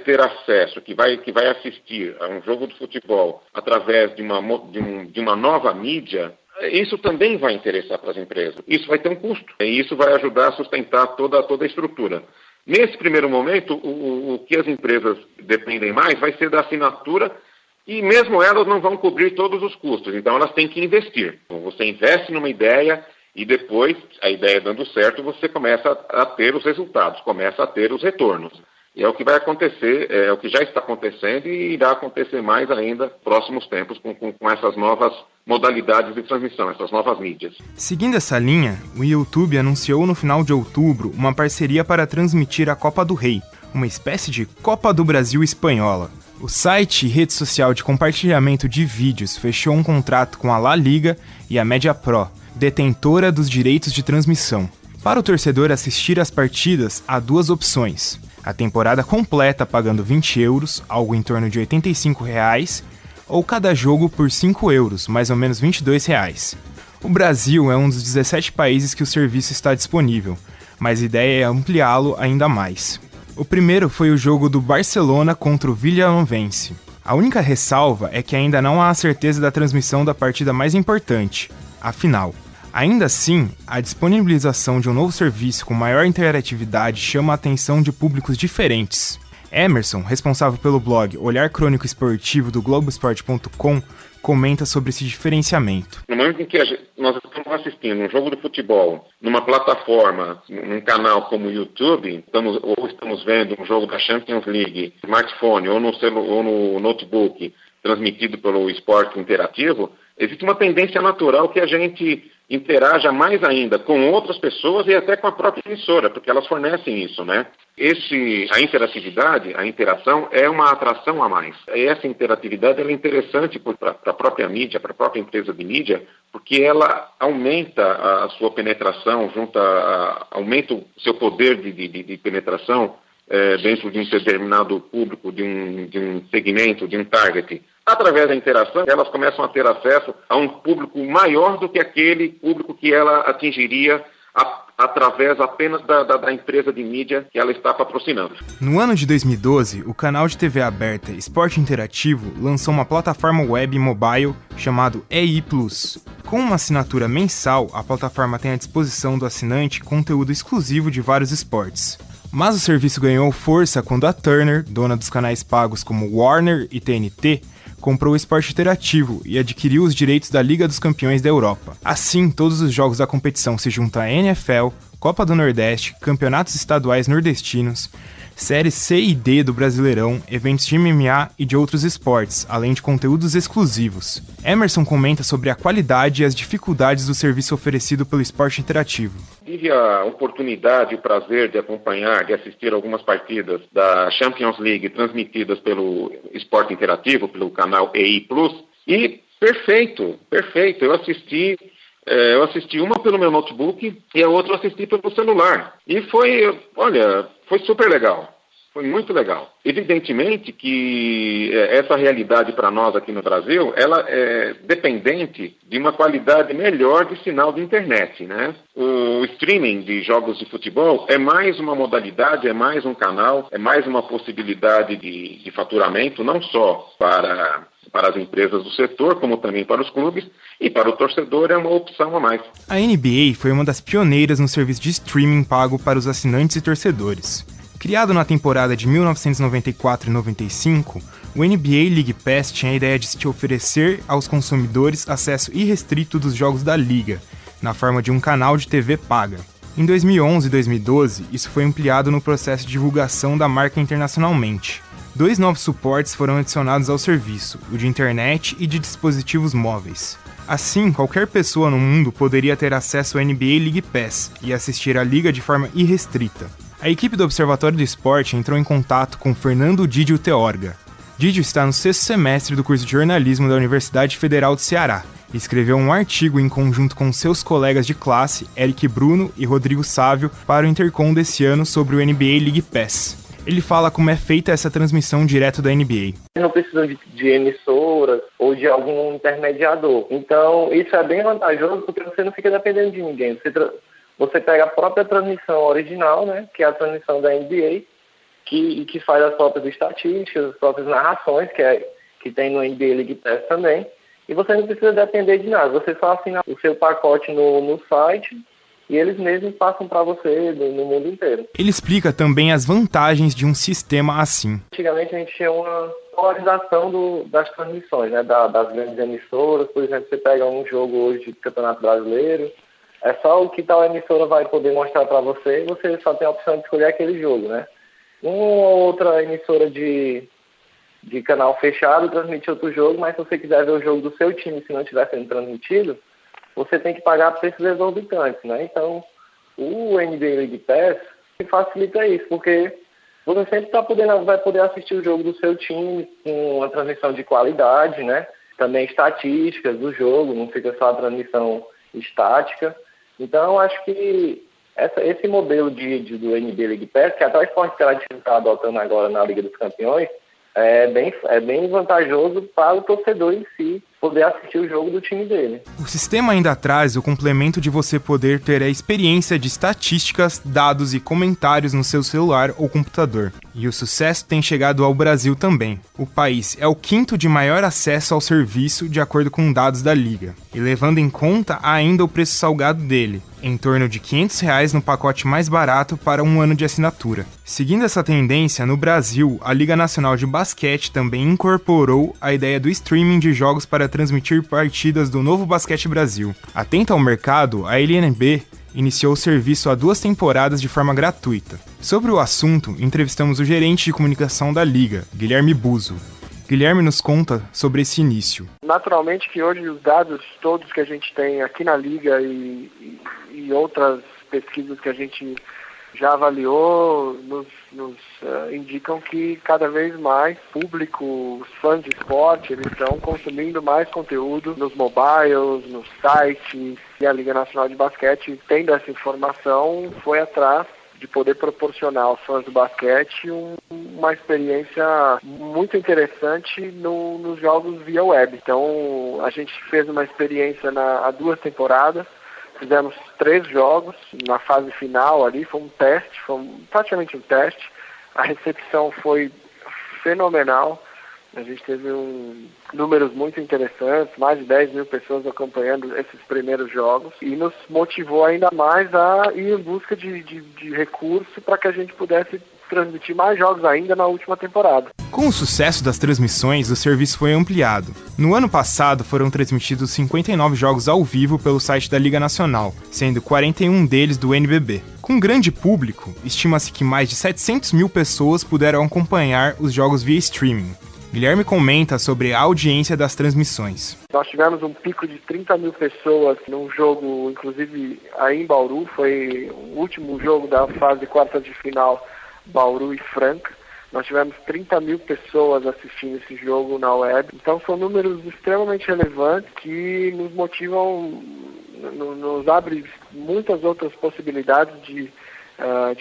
ter acesso, que vai assistir a um jogo de futebol através de uma nova mídia, isso também vai interessar para as empresas. Isso vai ter um custo e isso vai ajudar a sustentar toda a estrutura. Nesse primeiro momento, o que as empresas dependem mais vai ser da assinatura e mesmo elas não vão cobrir todos os custos, então elas têm que investir. Você investe numa ideia e depois, a ideia dando certo, você começa a ter os resultados, começa a ter os retornos. E é o que vai acontecer, é o que já está acontecendo e irá acontecer mais ainda nos próximos tempos com essas novas modalidades de transmissão, essas novas mídias. Seguindo essa linha, o YouTube anunciou no final de outubro uma parceria para transmitir a Copa do Rei, uma espécie de Copa do Brasil espanhola. O site e rede social de compartilhamento de vídeos fechou um contrato com a La Liga e a Media Pro, detentora dos direitos de transmissão. Para o torcedor assistir às partidas, há duas opções. A temporada completa pagando €20, algo em torno de R$85, ou cada jogo por €5, mais ou menos R$22. O Brasil é um dos 17 países que o serviço está disponível, mas a ideia é ampliá-lo ainda mais. O primeiro foi o jogo do Barcelona contra o Villarnovense. A única ressalva é que ainda não há a certeza da transmissão da partida mais importante, a final. Ainda assim, a disponibilização de um novo serviço com maior interatividade chama a atenção de públicos diferentes. Emerson, responsável pelo blog Olhar Crônico Esportivo do Globoesporte.com, comenta sobre esse diferenciamento. No momento em que nós estamos estão assistindo um jogo de futebol numa plataforma, num canal como o YouTube, estamos vendo um jogo da Champions League, smartphone ou no notebook, transmitido pelo esporte interativo, existe uma tendência natural que a gente interaja mais ainda com outras pessoas e até com a própria emissora, porque elas fornecem isso, né? A interatividade, a interação é uma atração a mais. Essa interatividade ela é interessante para a própria mídia, para a própria empresa de mídia, porque ela aumenta a sua penetração, aumenta o seu poder de penetração dentro de um determinado público, de um segmento, de um target. Através da interação, elas começam a ter acesso a um público maior do que aquele público que ela atingiria através apenas da empresa de mídia que ela está patrocinando. No ano de 2012, o canal de TV aberta Esporte Interativo lançou uma plataforma web mobile chamado EI+. Com uma assinatura mensal, a plataforma tem à disposição do assinante conteúdo exclusivo de vários esportes. Mas o serviço ganhou força quando a Turner, dona dos canais pagos como Warner e TNT, comprou o Esporte Interativo e adquiriu os direitos da Liga dos Campeões da Europa. Assim, todos os jogos da competição se juntam à NFL, Copa do Nordeste, campeonatos estaduais nordestinos, séries C e D do Brasileirão, eventos de MMA e de outros esportes, além de conteúdos exclusivos. Emerson comenta sobre a qualidade e as dificuldades do serviço oferecido pelo Esporte Interativo. Tive a oportunidade e o prazer de acompanhar, de assistir algumas partidas da Champions League transmitidas pelo Esporte Interativo, pelo canal EI+, e perfeito. Eu assisti uma pelo meu notebook e a outra eu assisti pelo celular. E foi super legal. Foi muito legal. Evidentemente que essa realidade para nós aqui no Brasil, ela é dependente de uma qualidade melhor de sinal de internet, né? O streaming de jogos de futebol é mais uma modalidade, é mais um canal, é mais uma possibilidade de faturamento, não só para as empresas do setor, como também para os clubes, e para o torcedor é uma opção a mais. A NBA foi uma das pioneiras no serviço de streaming pago para os assinantes e torcedores. Criado na temporada de 1994 e 95, o NBA League Pass tinha a ideia de se oferecer aos consumidores acesso irrestrito dos jogos da liga, na forma de um canal de TV paga. Em 2011 e 2012, isso foi ampliado no processo de divulgação da marca internacionalmente. 2 novos suportes foram adicionados ao serviço, o de internet e de dispositivos móveis. Assim, qualquer pessoa no mundo poderia ter acesso ao NBA League Pass e assistir à liga de forma irrestrita. A equipe do Observatório do Esporte entrou em contato com Fernando Didio Teorga. Didio está no 6º semestre do curso de jornalismo da Universidade Federal do Ceará e escreveu um artigo em conjunto com seus colegas de classe, Eric Bruno e Rodrigo Sávio, para o Intercom desse ano sobre o NBA League Pass. Ele fala como é feita essa transmissão direto da NBA. Não precisa de emissoras ou de algum intermediador. Então, isso é bem vantajoso porque você não fica dependendo de ninguém. Você pega a própria transmissão original, né, que é a transmissão da NBA, que faz as próprias estatísticas, as próprias narrações, que tem no NBA League Pass também. E você não precisa depender de nada. Você só assina o seu pacote no site e eles mesmos passam para você no mundo inteiro. Ele explica também as vantagens de um sistema assim. Antigamente a gente tinha uma polarização das transmissões, né, das grandes emissoras. Por exemplo, você pega um jogo hoje de Campeonato Brasileiro, é só o que tal emissora vai poder mostrar para você e você só tem a opção de escolher aquele jogo, né? Uma ou outra emissora de canal fechado transmite outro jogo, mas se você quiser ver o jogo do seu time se não estiver sendo transmitido, você tem que pagar preços exorbitantes, né? Então, o NBA League Pass facilita isso, porque você sempre vai poder assistir o jogo do seu time com uma transmissão de qualidade, né? Também estatísticas do jogo, não fica só a transmissão estática. Então, acho que esse modelo do NBA League Pass, que até o Esporte Interativo está adotando agora na Liga dos Campeões, é bem vantajoso para o torcedor em si poder assistir o jogo do time dele. O sistema ainda traz o complemento de você poder ter a experiência de estatísticas, dados e comentários no seu celular ou computador. E o sucesso tem chegado ao Brasil também. O país é o 5º de maior acesso ao serviço de acordo com dados da Liga. E levando em conta ainda o preço salgado dele, em torno de R$500 no pacote mais barato para um ano de assinatura. Seguindo essa tendência, no Brasil, a Liga Nacional de Basquete também incorporou a ideia do streaming de jogos para para transmitir partidas do Novo Basquete Brasil. Atenta ao mercado, a LNB iniciou o serviço há 2 temporadas de forma gratuita. Sobre o assunto, entrevistamos o gerente de comunicação da Liga, Guilherme Buzo. Guilherme nos conta sobre esse início. Naturalmente que hoje os dados todos que a gente tem aqui na Liga e outras pesquisas que a gente já avaliou nos indicam que cada vez mais público, os fãs de esporte, eles estão consumindo mais conteúdo nos mobiles, nos sites, e a Liga Nacional de Basquete, tendo essa informação, foi atrás de poder proporcionar aos fãs do basquete uma experiência muito interessante nos jogos via web. Então, a gente fez uma experiência há 2 temporadas, fizemos 3 jogos, na fase final ali, foi um teste, praticamente um teste. A recepção foi fenomenal, a gente teve números muito interessantes, mais de 10 mil pessoas acompanhando esses primeiros jogos, e nos motivou ainda mais a ir em busca de recurso para que a gente pudesse transmitir mais jogos ainda na última temporada. Com o sucesso das transmissões, o serviço foi ampliado. No ano passado, foram transmitidos 59 jogos ao vivo pelo site da Liga Nacional, sendo 41 deles do NBB. Com grande público, estima-se que mais de 700 mil pessoas puderam acompanhar os jogos via streaming. Guilherme comenta sobre a audiência das transmissões. Nós tivemos um pico de 30 mil pessoas num jogo, inclusive aí em Bauru, foi o último jogo da fase de quartas de final, Bauru e Franca. Nós tivemos 30 mil pessoas assistindo esse jogo na web. Então são números extremamente relevantes que nos motivam, nos abre muitas outras possibilidades de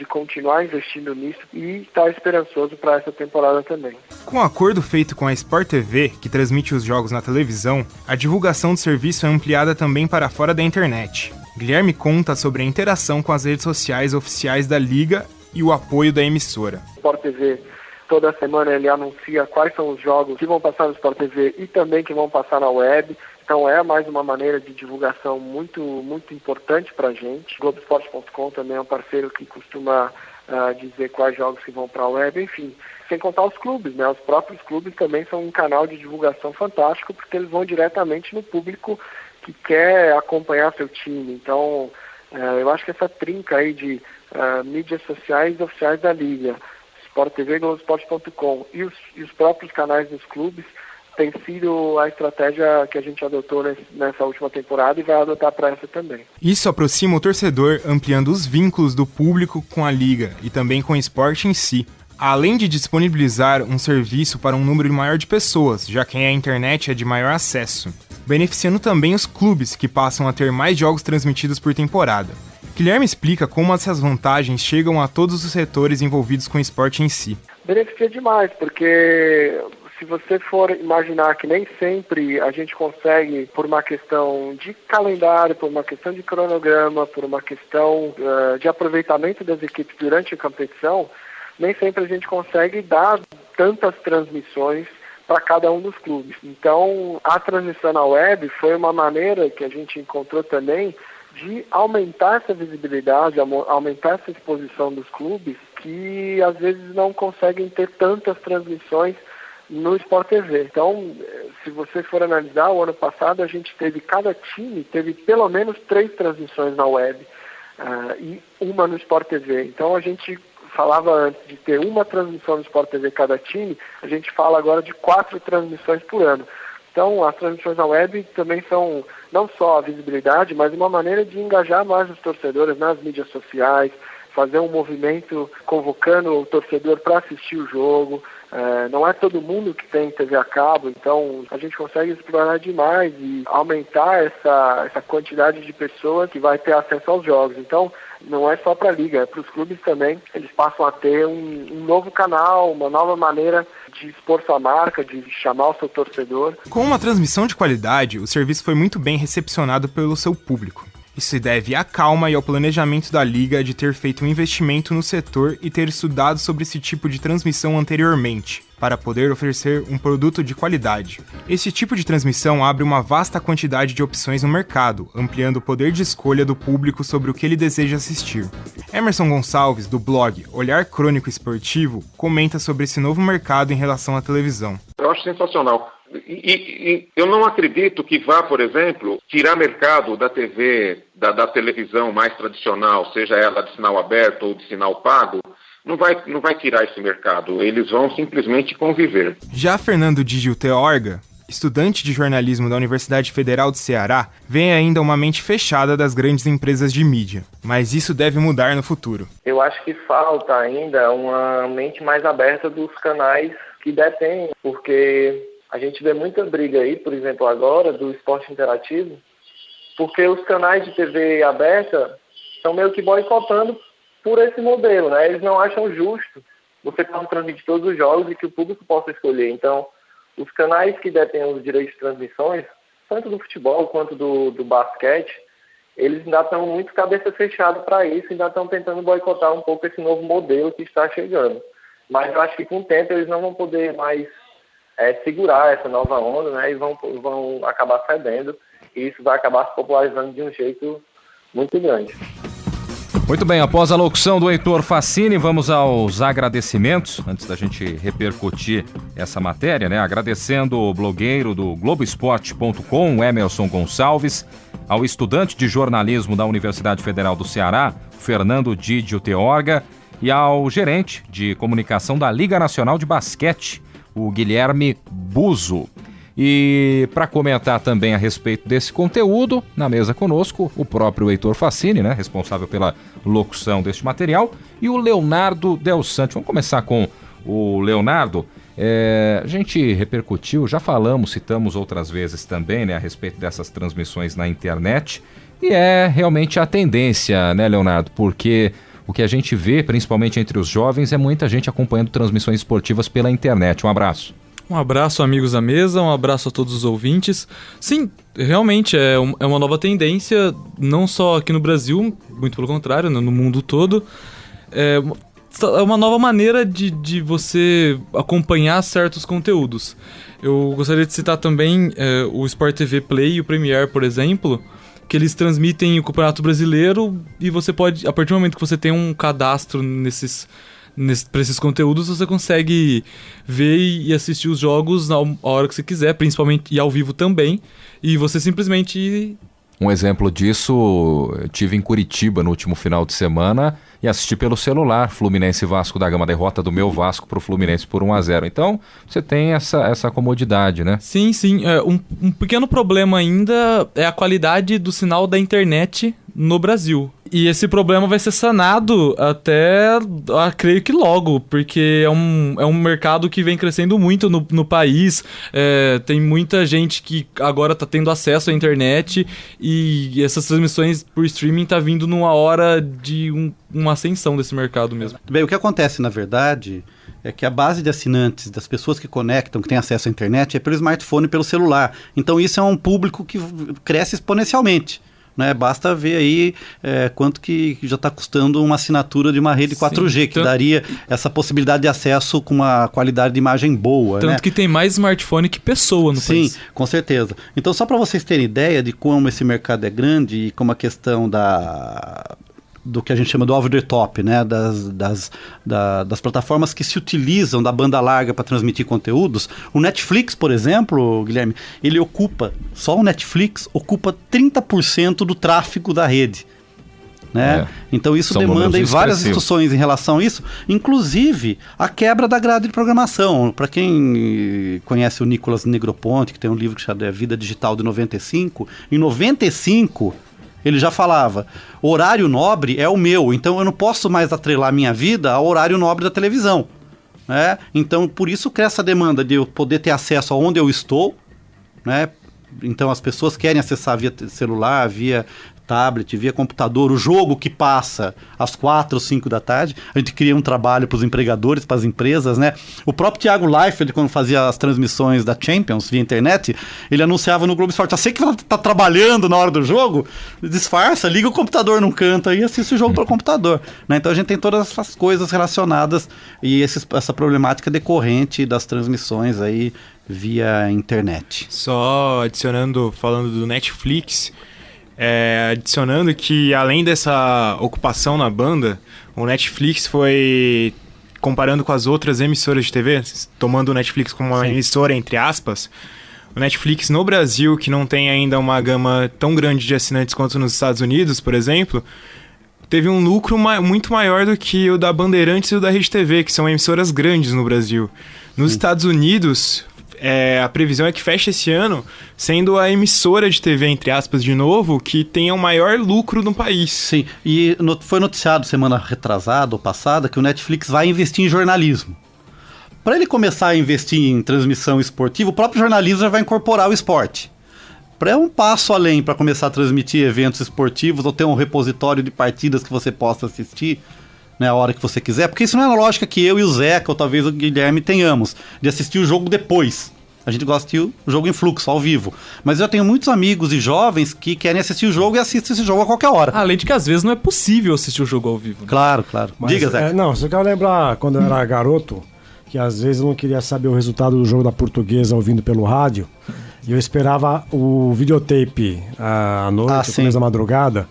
continuar investindo nisso e estar esperançoso para essa temporada também. Com o acordo feito com a Sport TV, que transmite os jogos na televisão, a divulgação do serviço é ampliada também para fora da internet. Guilherme conta sobre a interação com as redes sociais oficiais da Liga e o apoio da emissora. O Sport TV, toda semana ele anuncia quais são os jogos que vão passar no Sport TV e também que vão passar na web. Então é mais uma maneira de divulgação muito, muito importante para a gente. Globoesporte.com também é um parceiro que costuma dizer quais jogos que vão para a web, enfim. Sem contar os clubes, né? Os próprios clubes também são um canal de divulgação fantástico, porque eles vão diretamente no público que quer acompanhar seu time. Então, eu acho que essa trinca aí de mídias sociais oficiais da Liga, Sport TV, Globoesporte.com e os próprios canais dos clubes, tem sido a estratégia que a gente adotou nessa última temporada e vai adotar para essa também. Isso aproxima o torcedor, ampliando os vínculos do público com a Liga e também com o esporte em si, além de disponibilizar um serviço para um número maior de pessoas, já que a internet é de maior acesso, beneficiando também os clubes, que passam a ter mais jogos transmitidos por temporada. Guilherme explica como essas vantagens chegam a todos os setores envolvidos com o esporte em si. Beneficia demais, porque se você for imaginar que nem sempre a gente consegue, por uma questão de calendário, por uma questão de cronograma, por uma questão de aproveitamento das equipes durante a competição, nem sempre a gente consegue dar tantas transmissões para cada um dos clubes. Então, a transmissão na web foi uma maneira que a gente encontrou também de aumentar essa visibilidade, aumentar essa exposição dos clubes que às vezes não conseguem ter tantas transmissões no Sport TV. Então, se você for analisar, o ano passado a gente teve, cada time teve pelo menos 3 transmissões na web e uma no Sport TV. Então a gente falava antes de ter uma transmissão no Sport TV cada time, a gente fala agora de 4 transmissões por ano. Então as transmissões na web também são não só a visibilidade, mas uma maneira de engajar mais os torcedores nas mídias sociais, fazer um movimento convocando o torcedor para assistir o jogo. Não é todo mundo que tem TV a cabo, então a gente consegue explorar demais e aumentar essa quantidade de pessoas que vai ter acesso aos jogos. Então não é só para a Liga, é para os clubes também. Eles passam a ter um novo canal, uma nova maneira de expor sua marca, de chamar o seu torcedor. Com uma transmissão de qualidade, o serviço foi muito bem recepcionado pelo seu público. Isso se deve à calma e ao planejamento da Liga de ter feito um investimento no setor e ter estudado sobre esse tipo de transmissão anteriormente, para poder oferecer um produto de qualidade. Esse tipo de transmissão abre uma vasta quantidade de opções no mercado, ampliando o poder de escolha do público sobre o que ele deseja assistir. Emerson Gonçalves, do blog Olhar Crônico Esportivo, comenta sobre esse novo mercado em relação à televisão. Eu acho sensacional. E eu não acredito que vá, por exemplo, tirar mercado da TV, da televisão mais tradicional, seja ela de sinal aberto ou de sinal pago. Não vai tirar esse mercado, eles vão simplesmente conviver. Já Fernando Didio Teorga, estudante de jornalismo da Universidade Federal do Ceará, vê ainda uma mente fechada das grandes empresas de mídia, mas isso deve mudar no futuro. Eu acho que falta ainda uma mente mais aberta dos canais que detêm, porque a gente vê muita briga aí, por exemplo, agora, do esporte interativo, porque os canais de TV aberta estão meio que boicotando por esse modelo, né? Eles não acham justo você possa transmitir todos os jogos e que o público possa escolher. Então, os canais que detêm os direitos de transmissões, tanto do futebol quanto do basquete, eles ainda estão muito cabeça fechada para isso, ainda estão tentando boicotar um pouco esse novo modelo que está chegando. Mas eu acho que com o tempo eles não vão poder mais segurar essa nova onda, né? E vão acabar cedendo, e isso vai acabar se popularizando de um jeito muito grande. Muito bem, após a locução do Heitor Facini, vamos aos agradecimentos, antes da gente repercutir essa matéria, né? Agradecendo o blogueiro do Globoesporte.com, Emerson Gonçalves, ao estudante de jornalismo da Universidade Federal do Ceará, Fernando Didio Teorga, e ao gerente de comunicação da Liga Nacional de Basquete, o Guilherme Buzo. E para comentar também a respeito desse conteúdo, na mesa conosco, o próprio Heitor Facini, né, responsável pela locução deste material, e o Leonardo Del Sante. Vamos começar com o Leonardo. A gente repercutiu, já falamos, citamos outras vezes também, né, a respeito dessas transmissões na internet, e é realmente a tendência, né, Leonardo, porque o que a gente vê, principalmente entre os jovens, é muita gente acompanhando transmissões esportivas pela internet. Um abraço. Um abraço, amigos da mesa, um abraço a todos os ouvintes. Sim, realmente é uma nova tendência, não só aqui no Brasil, muito pelo contrário, no mundo todo. É uma nova maneira de você acompanhar certos conteúdos. Eu gostaria de citar também o Sport TV Play e o Premiere, por exemplo, que eles transmitem o Campeonato Brasileiro e você pode, a partir do momento que você tem um cadastro para esses conteúdos, você consegue ver e assistir os jogos na hora que você quiser, principalmente e ao vivo também, e você simplesmente... Um exemplo disso, eu tive em Curitiba no último final de semana e assisti pelo celular Fluminense e Vasco da Gama, a derrota do meu Vasco para o Fluminense por 1-0. Então, você tem essa comodidade, né? Sim. Um pequeno problema ainda é a qualidade do sinal da internet no Brasil. E esse problema vai ser sanado até, creio que logo, porque é um mercado que vem crescendo muito no país. Tem muita gente que agora está tendo acesso à internet e essas transmissões por streaming tá vindo numa hora de uma ascensão desse mercado mesmo. Bem, o que acontece, na verdade, é que a base de assinantes, das pessoas que conectam, que têm acesso à internet, é pelo smartphone e pelo celular. Então isso é um público que cresce exponencialmente. Né? Basta ver aí quanto que já está custando uma assinatura de uma rede 4G, que daria essa possibilidade de acesso com uma qualidade de imagem boa. Tanto né? que tem mais smartphone que pessoa no país. Sim, com certeza. Então, só para vocês terem ideia de como esse mercado é grande e como a questão do que a gente chama do over the top, né? das plataformas que se utilizam da banda larga para transmitir conteúdos. O Netflix, por exemplo, Guilherme, ele ocupa, só o Netflix ocupa 30% do tráfego da rede. Né? Então isso demanda várias instruções em relação a isso, inclusive a quebra da grade de programação. Para quem conhece o Nicolas Negroponte, que tem um livro que chama Vida Digital de 95, em 95... ele já falava, horário nobre é o meu, então eu não posso mais atrelar minha vida ao horário nobre da televisão. Né? Então, por isso cresce a demanda de eu poder ter acesso aonde eu estou. Né? Então, as pessoas querem acessar via celular, via tablet, via computador, o jogo que passa às 4 ou 5 da tarde. A gente cria um trabalho para os empregadores, para as empresas, né? O próprio Thiago Leifert, quando fazia as transmissões da Champions via internet, ele anunciava no Globo Esporte, eu sei que tá trabalhando na hora do jogo, disfarça, liga o computador num canto aí e assiste o jogo pelo computador. Né? Então a gente tem todas essas coisas relacionadas e essa problemática decorrente das transmissões aí via internet. Só adicionando, falando do Netflix... adicionando que além dessa ocupação na banda, o Netflix foi, comparando com as outras emissoras de TV, tomando o Netflix como uma emissora entre aspas, O Netflix no Brasil, que não tem ainda uma gama tão grande de assinantes quanto nos Estados Unidos, por exemplo, teve um lucro muito maior do que o da Bandeirantes e o da Rede TV, que são emissoras grandes no Brasil. Nos Estados Unidos, a previsão é que feche esse ano sendo a emissora de TV, entre aspas, de novo, que tenha o maior lucro no país. Sim, e foi noticiado semana retrasada ou passada que o Netflix vai investir em jornalismo. Para ele começar a investir em transmissão esportiva, o próprio jornalismo já vai incorporar o esporte. Para um passo além, para começar a transmitir eventos esportivos ou ter um repositório de partidas que você possa assistir, né, a hora que você quiser, porque isso não é a lógica que eu e o Zeca, ou talvez o Guilherme tenhamos, de assistir o jogo depois. A gente gosta de assistir o jogo em fluxo, ao vivo. Mas eu tenho muitos amigos e jovens que querem assistir o jogo e assistem esse jogo a qualquer hora. Além de que às vezes não é possível assistir o jogo ao vivo. Né? Claro, claro. Mas, diga, Zeca. Não, você quer lembrar quando eu era garoto, que às vezes eu não queria saber o resultado do jogo da Portuguesa ouvindo pelo rádio, e eu esperava o videotape à noite, no começo da madrugada,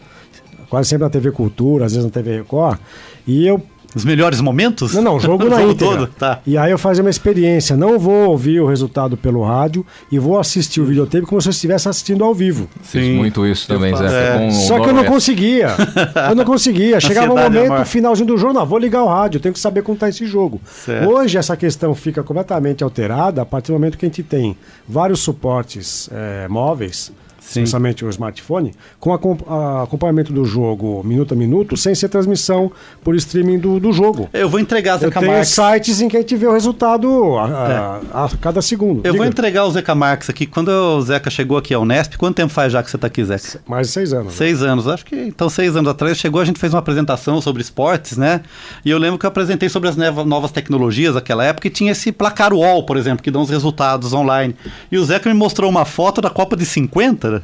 quase sempre na TV Cultura, às vezes na TV Record, e eu... Os melhores momentos? Não, jogo na íntegra. Todo? Tá. E aí eu fazia uma experiência, não vou ouvir o resultado pelo rádio e vou assistir o videotape como se eu estivesse assistindo ao vivo. Fiz muito isso também, Zé. Só que eu não conseguia. Chegava um momento, finalzinho do jogo, não, vou ligar o rádio, eu tenho que saber como está esse jogo. Certo. Hoje essa questão fica completamente alterada a partir do momento que a gente tem vários suportes móveis, especialmente o smartphone, com acompanhamento do jogo minuto a minuto, sem ser transmissão por streaming do jogo. Eu vou entregar o Zeca Eu Marques. tenho sites em que a gente vê o resultado a cada segundo. Eu vou entregar o Zeca Marques aqui. Quando o Zeca chegou aqui ao Unesp, quanto tempo faz já que você está aqui, Zeca? Mais de 6 anos. 6 anos. Acho que, então, 6 anos atrás chegou, a gente fez uma apresentação sobre esportes, né? E eu lembro que eu apresentei sobre as novas tecnologias daquela época e tinha esse placar wall, por exemplo, que dão os resultados online. E o Zeca me mostrou uma foto da Copa de 50,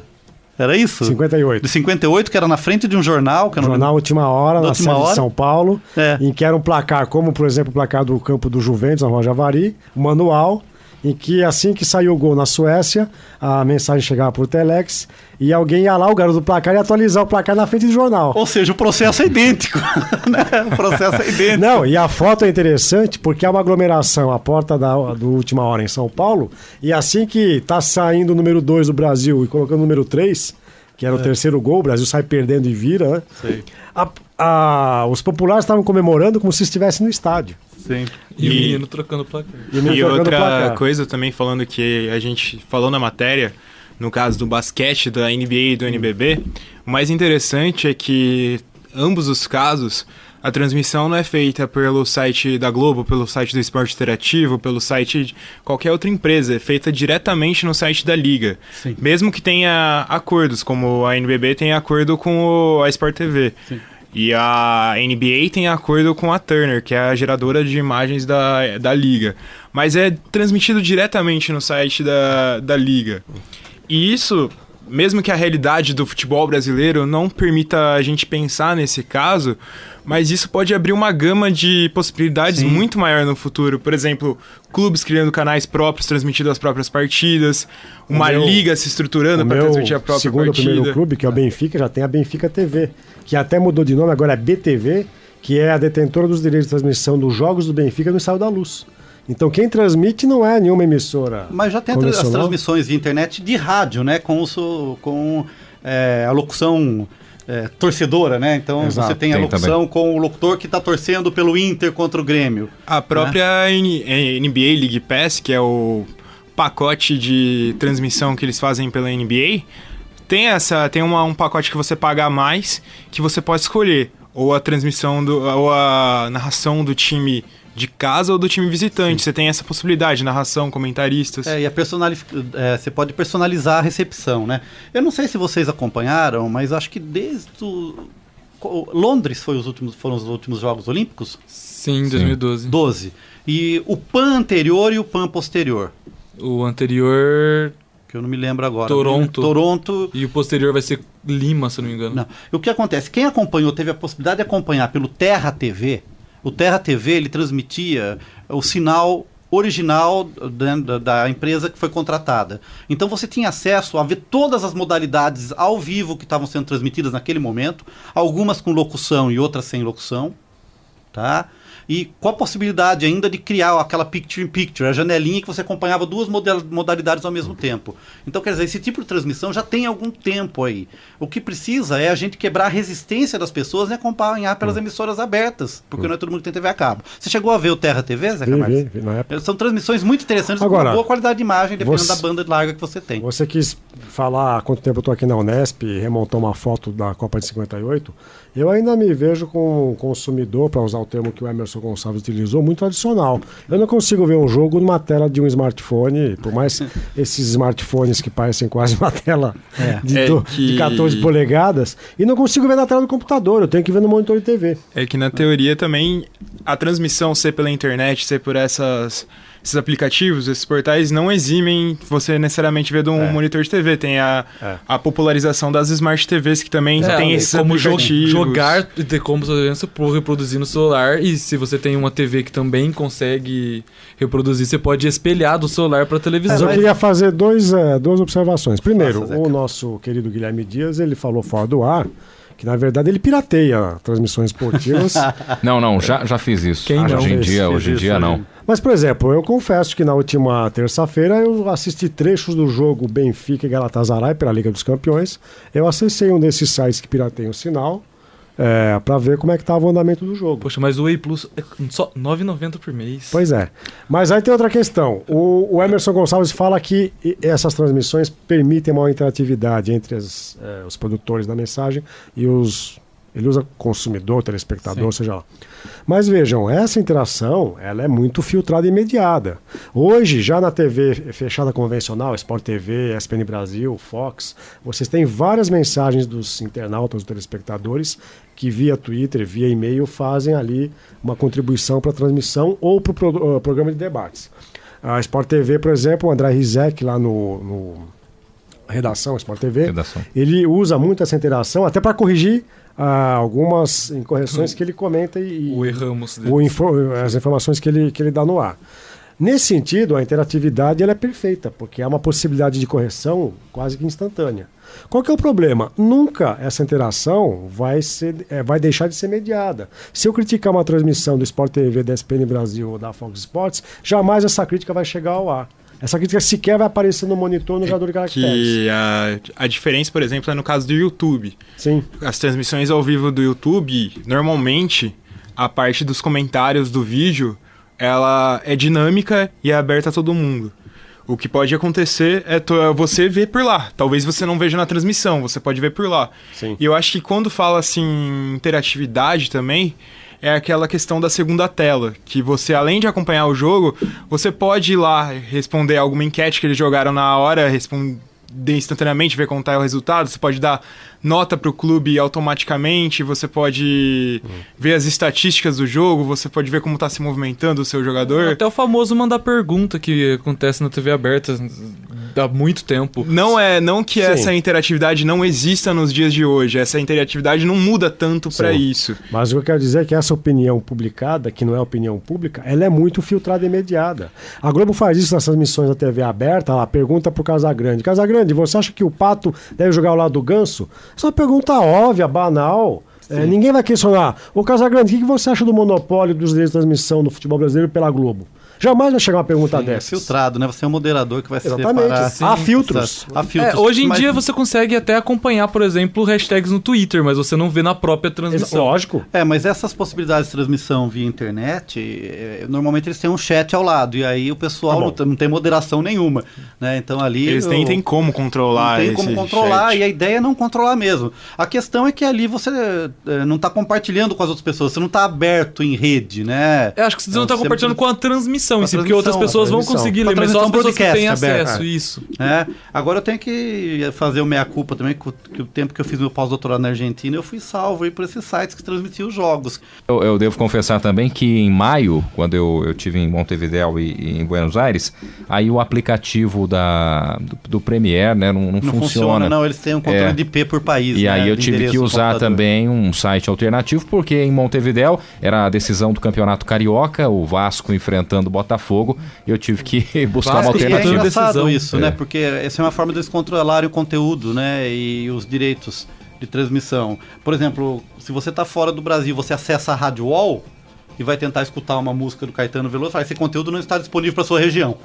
era isso? 58. De 58, que era na frente de um jornal. Que jornal Última Hora, na sede de São Paulo, em que era um placar, como por exemplo o placar do campo do Juventus, na Rua Javari, um manual, em que assim que saiu o gol na Suécia, a mensagem chegava por telex e alguém ia lá, o garoto do placar, e atualizar o placar na frente do jornal. Ou seja, o processo é idêntico. Né? O processo é idêntico. Não, e a foto é interessante porque é uma aglomeração à porta do Última Hora em São Paulo, e assim que está saindo o número 2 do Brasil e colocando o número 3, que era o terceiro gol, o Brasil sai perdendo e vira, né? Sei. Os populares estavam comemorando como se estivessem no estádio. Sim. E o menino trocando o placar. E outra coisa também, falando que a gente falou na matéria, no caso do basquete, da NBA e do NBB, o mais interessante é que ambos os casos, a transmissão não é feita pelo site da Globo, pelo site do Esporte Interativo, pelo site de qualquer outra empresa, é feita diretamente no site da Liga. Sim. Mesmo que tenha acordos, como a NBB tem acordo com a Sport TV. Sim. E a NBA tem acordo com a Turner, que é a geradora de imagens da Liga. Mas é transmitido diretamente no site da Liga. E isso, mesmo que a realidade do futebol brasileiro não permita a gente pensar nesse caso, mas isso pode abrir uma gama de possibilidades muito maior no futuro. Por exemplo, clubes criando canais próprios, transmitindo as próprias partidas, uma liga se estruturando para transmitir a própria partida. O primeiro clube, que é o Benfica, já tem a Benfica TV, que até mudou de nome, agora é BTV, que é a detentora dos direitos de transmissão dos jogos do Benfica no Estado da Luz. Então quem transmite não é nenhuma emissora. Mas já tem as transmissões de internet de rádio, né? Com a locução torcedora, né? Então você tem a locução também com o locutor que está torcendo pelo Inter contra o Grêmio. A própria NBA League Pass, que é o pacote de transmissão que eles fazem pela NBA, tem um pacote que você paga a mais, que você pode escolher ou a transmissão ou a narração do time de casa ou do time visitante. Sim. Você tem essa possibilidade, narração, comentaristas. E você pode personalizar a recepção, né? Eu não sei se vocês acompanharam, mas acho que desde Londres foram os últimos Jogos Olímpicos? Sim, 2012. E o PAN anterior e o PAN posterior? O anterior... que eu não me lembro agora. Toronto. E o posterior vai ser Lima, se não me engano. Não. O que acontece? Quem acompanhou, teve a possibilidade de acompanhar pelo Terra TV. O Terra TV, ele transmitia o sinal original da empresa que foi contratada. Então você tinha acesso a ver todas as modalidades ao vivo que estavam sendo transmitidas naquele momento, algumas com locução e outras sem locução, tá? E com a possibilidade ainda de criar aquela picture-in-picture, a janelinha que você acompanhava duas modalidades ao mesmo tempo. Então, quer dizer, esse tipo de transmissão já tem algum tempo aí. O que precisa é a gente quebrar a resistência das pessoas e acompanhar pelas emissoras abertas, porque não é todo mundo que tem TV a cabo. Você chegou a ver o Terra TV, Zé Camargo? Vi, na época. São transmissões muito interessantes, Agora, com boa qualidade de imagem, dependendo da banda larga que você tem. Você quis falar há quanto tempo eu estou aqui na Unesp e remontou uma foto da Copa de 58. Eu ainda me vejo com um consumidor, para usar o termo que o Emerson Gonçalves utilizou, muito tradicional. Eu não consigo ver um jogo numa tela de um smartphone, por mais esses smartphones que parecem quase uma tela de 14 polegadas, e não consigo ver na tela do computador, eu tenho que ver no monitor de TV. É que na teoria também a transmissão ser pela internet, ser por esses aplicativos, esses portais, não eximem você necessariamente ver de um monitor de TV. Tem a popularização das Smart TVs que também tem esses como aplicativos. jogar e ter como você reproduzir no celular, e se você tem uma TV que também consegue reproduzir, você pode espelhar do celular para televisão. Mas eu queria fazer duas observações. Primeiro, o nosso querido Guilherme Dias, ele falou fora do ar que na verdade ele pirateia transmissões esportivas. Não, já fiz isso. Quem não? Hoje em dia não. Mas, por exemplo, eu confesso que na última terça-feira eu assisti trechos do jogo Benfica e Galatasaray pela Liga dos Campeões. Eu acessei um desses sites que pirateiam o sinal para ver como é que estava o andamento do jogo. Poxa, mas o Whey Plus é só R$ 9,90 por mês. Pois é. Mas aí tem outra questão. O Emerson Gonçalves fala que essas transmissões permitem uma interatividade entre os produtores da mensagem e ele usa consumidor, telespectador, seja lá. Mas vejam, essa interação ela é muito filtrada e mediada. Hoje, já na TV fechada convencional, Sport TV, ESPN Brasil, Fox, vocês têm várias mensagens dos internautas, dos telespectadores, que via Twitter, via e-mail, fazem ali uma contribuição para a transmissão ou para o programa de debates. A Sport TV, por exemplo, o André Rizek, lá no Redação Sport TV, ele usa muito essa interação, até para corrigir algumas incorreções que ele comenta e as informações que ele dá no ar. Nesse sentido, a interatividade ela é perfeita, porque é uma possibilidade de correção quase que instantânea. Qual que é o problema? Nunca essa interação vai deixar de ser mediada. Se eu criticar uma transmissão do Sport TV, da ESPN Brasil ou da Fox Sports, jamais essa crítica vai chegar ao ar. Essa crítica sequer vai aparecer no monitor, no gerador de caracteres. Que a diferença, por exemplo, é no caso do YouTube. Sim. As transmissões ao vivo do YouTube, normalmente, a parte dos comentários do vídeo, ela é dinâmica e é aberta a todo mundo. O que pode acontecer é você ver por lá. Talvez você não veja na transmissão, você pode ver por lá. Sim. E eu acho que quando fala assim, interatividade também, é aquela questão da segunda tela, que você, além de acompanhar o jogo, você pode ir lá responder alguma enquete que eles jogaram na hora, responder instantaneamente, ver como está o resultado, você pode dar nota para o clube automaticamente, você pode ver as estatísticas do jogo, você pode ver como está se movimentando o seu jogador. Até o famoso mandar pergunta que acontece na TV aberta há muito tempo. Não que essa interatividade não exista nos dias de hoje, essa interatividade não muda tanto para isso. Mas o que eu quero dizer é que essa opinião publicada, que não é opinião pública, ela é muito filtrada e mediada. A Globo faz isso nas transmissões da TV aberta, ela pergunta pro Casagrande: Casagrande, você acha que o Pato deve jogar ao lado do Ganso? Essa é uma pergunta óbvia, banal. Ninguém vai questionar. Ô Casagrande, o que você acha do monopólio dos direitos de transmissão do futebol brasileiro pela Globo? Jamais vai chegar uma pergunta dessa. É filtrado, né? Você é um moderador que vai se Exatamente. separar. Há filtros. Hoje em dia você consegue até acompanhar, por exemplo, hashtags no Twitter, mas você não vê na própria transmissão. Lógico. Mas essas possibilidades de transmissão via internet, normalmente eles têm um chat ao lado, e aí o pessoal não tem moderação nenhuma, né? Então ali... Eles nem têm como controlar Não tem como controlar, chat. E a ideia é não controlar mesmo. A questão é que ali você não está compartilhando com as outras pessoas, você não está aberto em rede, né? Eu acho que você não está compartilhando com a transmissão em si, porque transmissão, outras pessoas vão conseguir ler, mas só as pessoas que têm acesso, isso. Agora eu tenho que fazer o meia-culpa também, que o tempo que eu fiz meu pós-doutorado na Argentina, eu fui salvo aí por esses sites que transmitiam os jogos. Eu devo confessar também que em maio, quando eu estive em Montevidéu e em Buenos Aires, aí o aplicativo do Premiere, né, não funciona. Não, eles têm um controle de IP por país. E né, aí eu tive que usar também um site alternativo, porque em Montevidéu era a decisão do Campeonato Carioca, o Vasco enfrentando o Botafogo, e eu tive que buscar uma alternativa. É engraçado isso, né? Porque essa é uma forma deles controlarem o conteúdo, né? E os direitos de transmissão. Por exemplo, se você está fora do Brasil, você acessa a Rádio UOL, e vai tentar escutar uma música do Caetano Veloso, esse conteúdo não está disponível para sua região.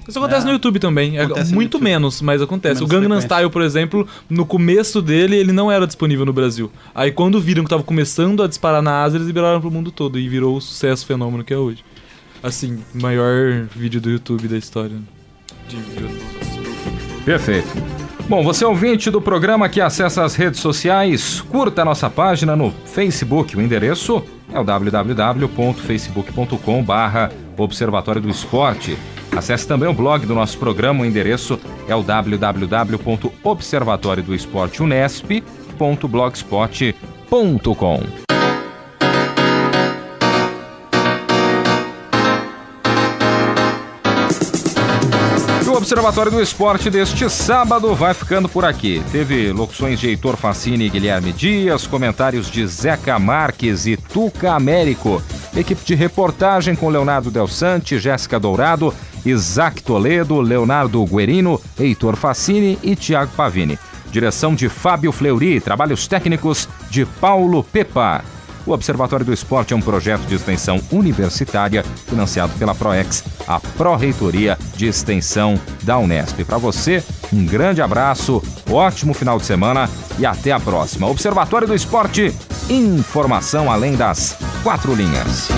Isso acontece no YouTube também, Acontece muito YouTube. menos, mas acontece. Menos O Gangnam frequente. Style, por exemplo, no começo dele, ele não era disponível no Brasil. Aí quando viram que tava começando a disparar na Ásia, eles liberaram pro mundo todo e virou o sucesso, fenômeno que é hoje. Assim, maior vídeo do YouTube da história. Perfeito. Bom, você ouvinte do programa que acessa as redes sociais, curta a nossa página no Facebook. O endereço é o www.facebook.com/Observatório do Esporte. Acesse também o blog do nosso programa. O endereço é o www.observatoriodoesporteunesp.blogspot.com. O Observatório do Esporte deste sábado vai ficando por aqui. Teve locuções de Heitor Facini e Guilherme Dias, comentários de Zeca Marques e Tuca Américo, equipe de reportagem com Leonardo Del Sante, Jéssica Dourado, Isaac Toledo, Leonardo Guerino, Heitor Facini e Thiago Pavini. Direção de Fábio Fleury, trabalhos técnicos de Paulo Pepa. O Observatório do Esporte é um projeto de extensão universitária financiado pela ProEx, a Pró-Reitoria de Extensão da Unesp. Para você, um grande abraço, ótimo final de semana e até a próxima. Observatório do Esporte, informação além das 4 linhas.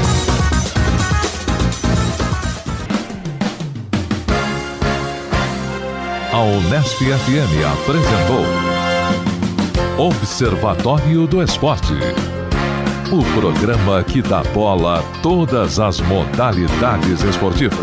A Unesp FM apresentou Observatório do Esporte. O programa que dá bola a todas as modalidades esportivas.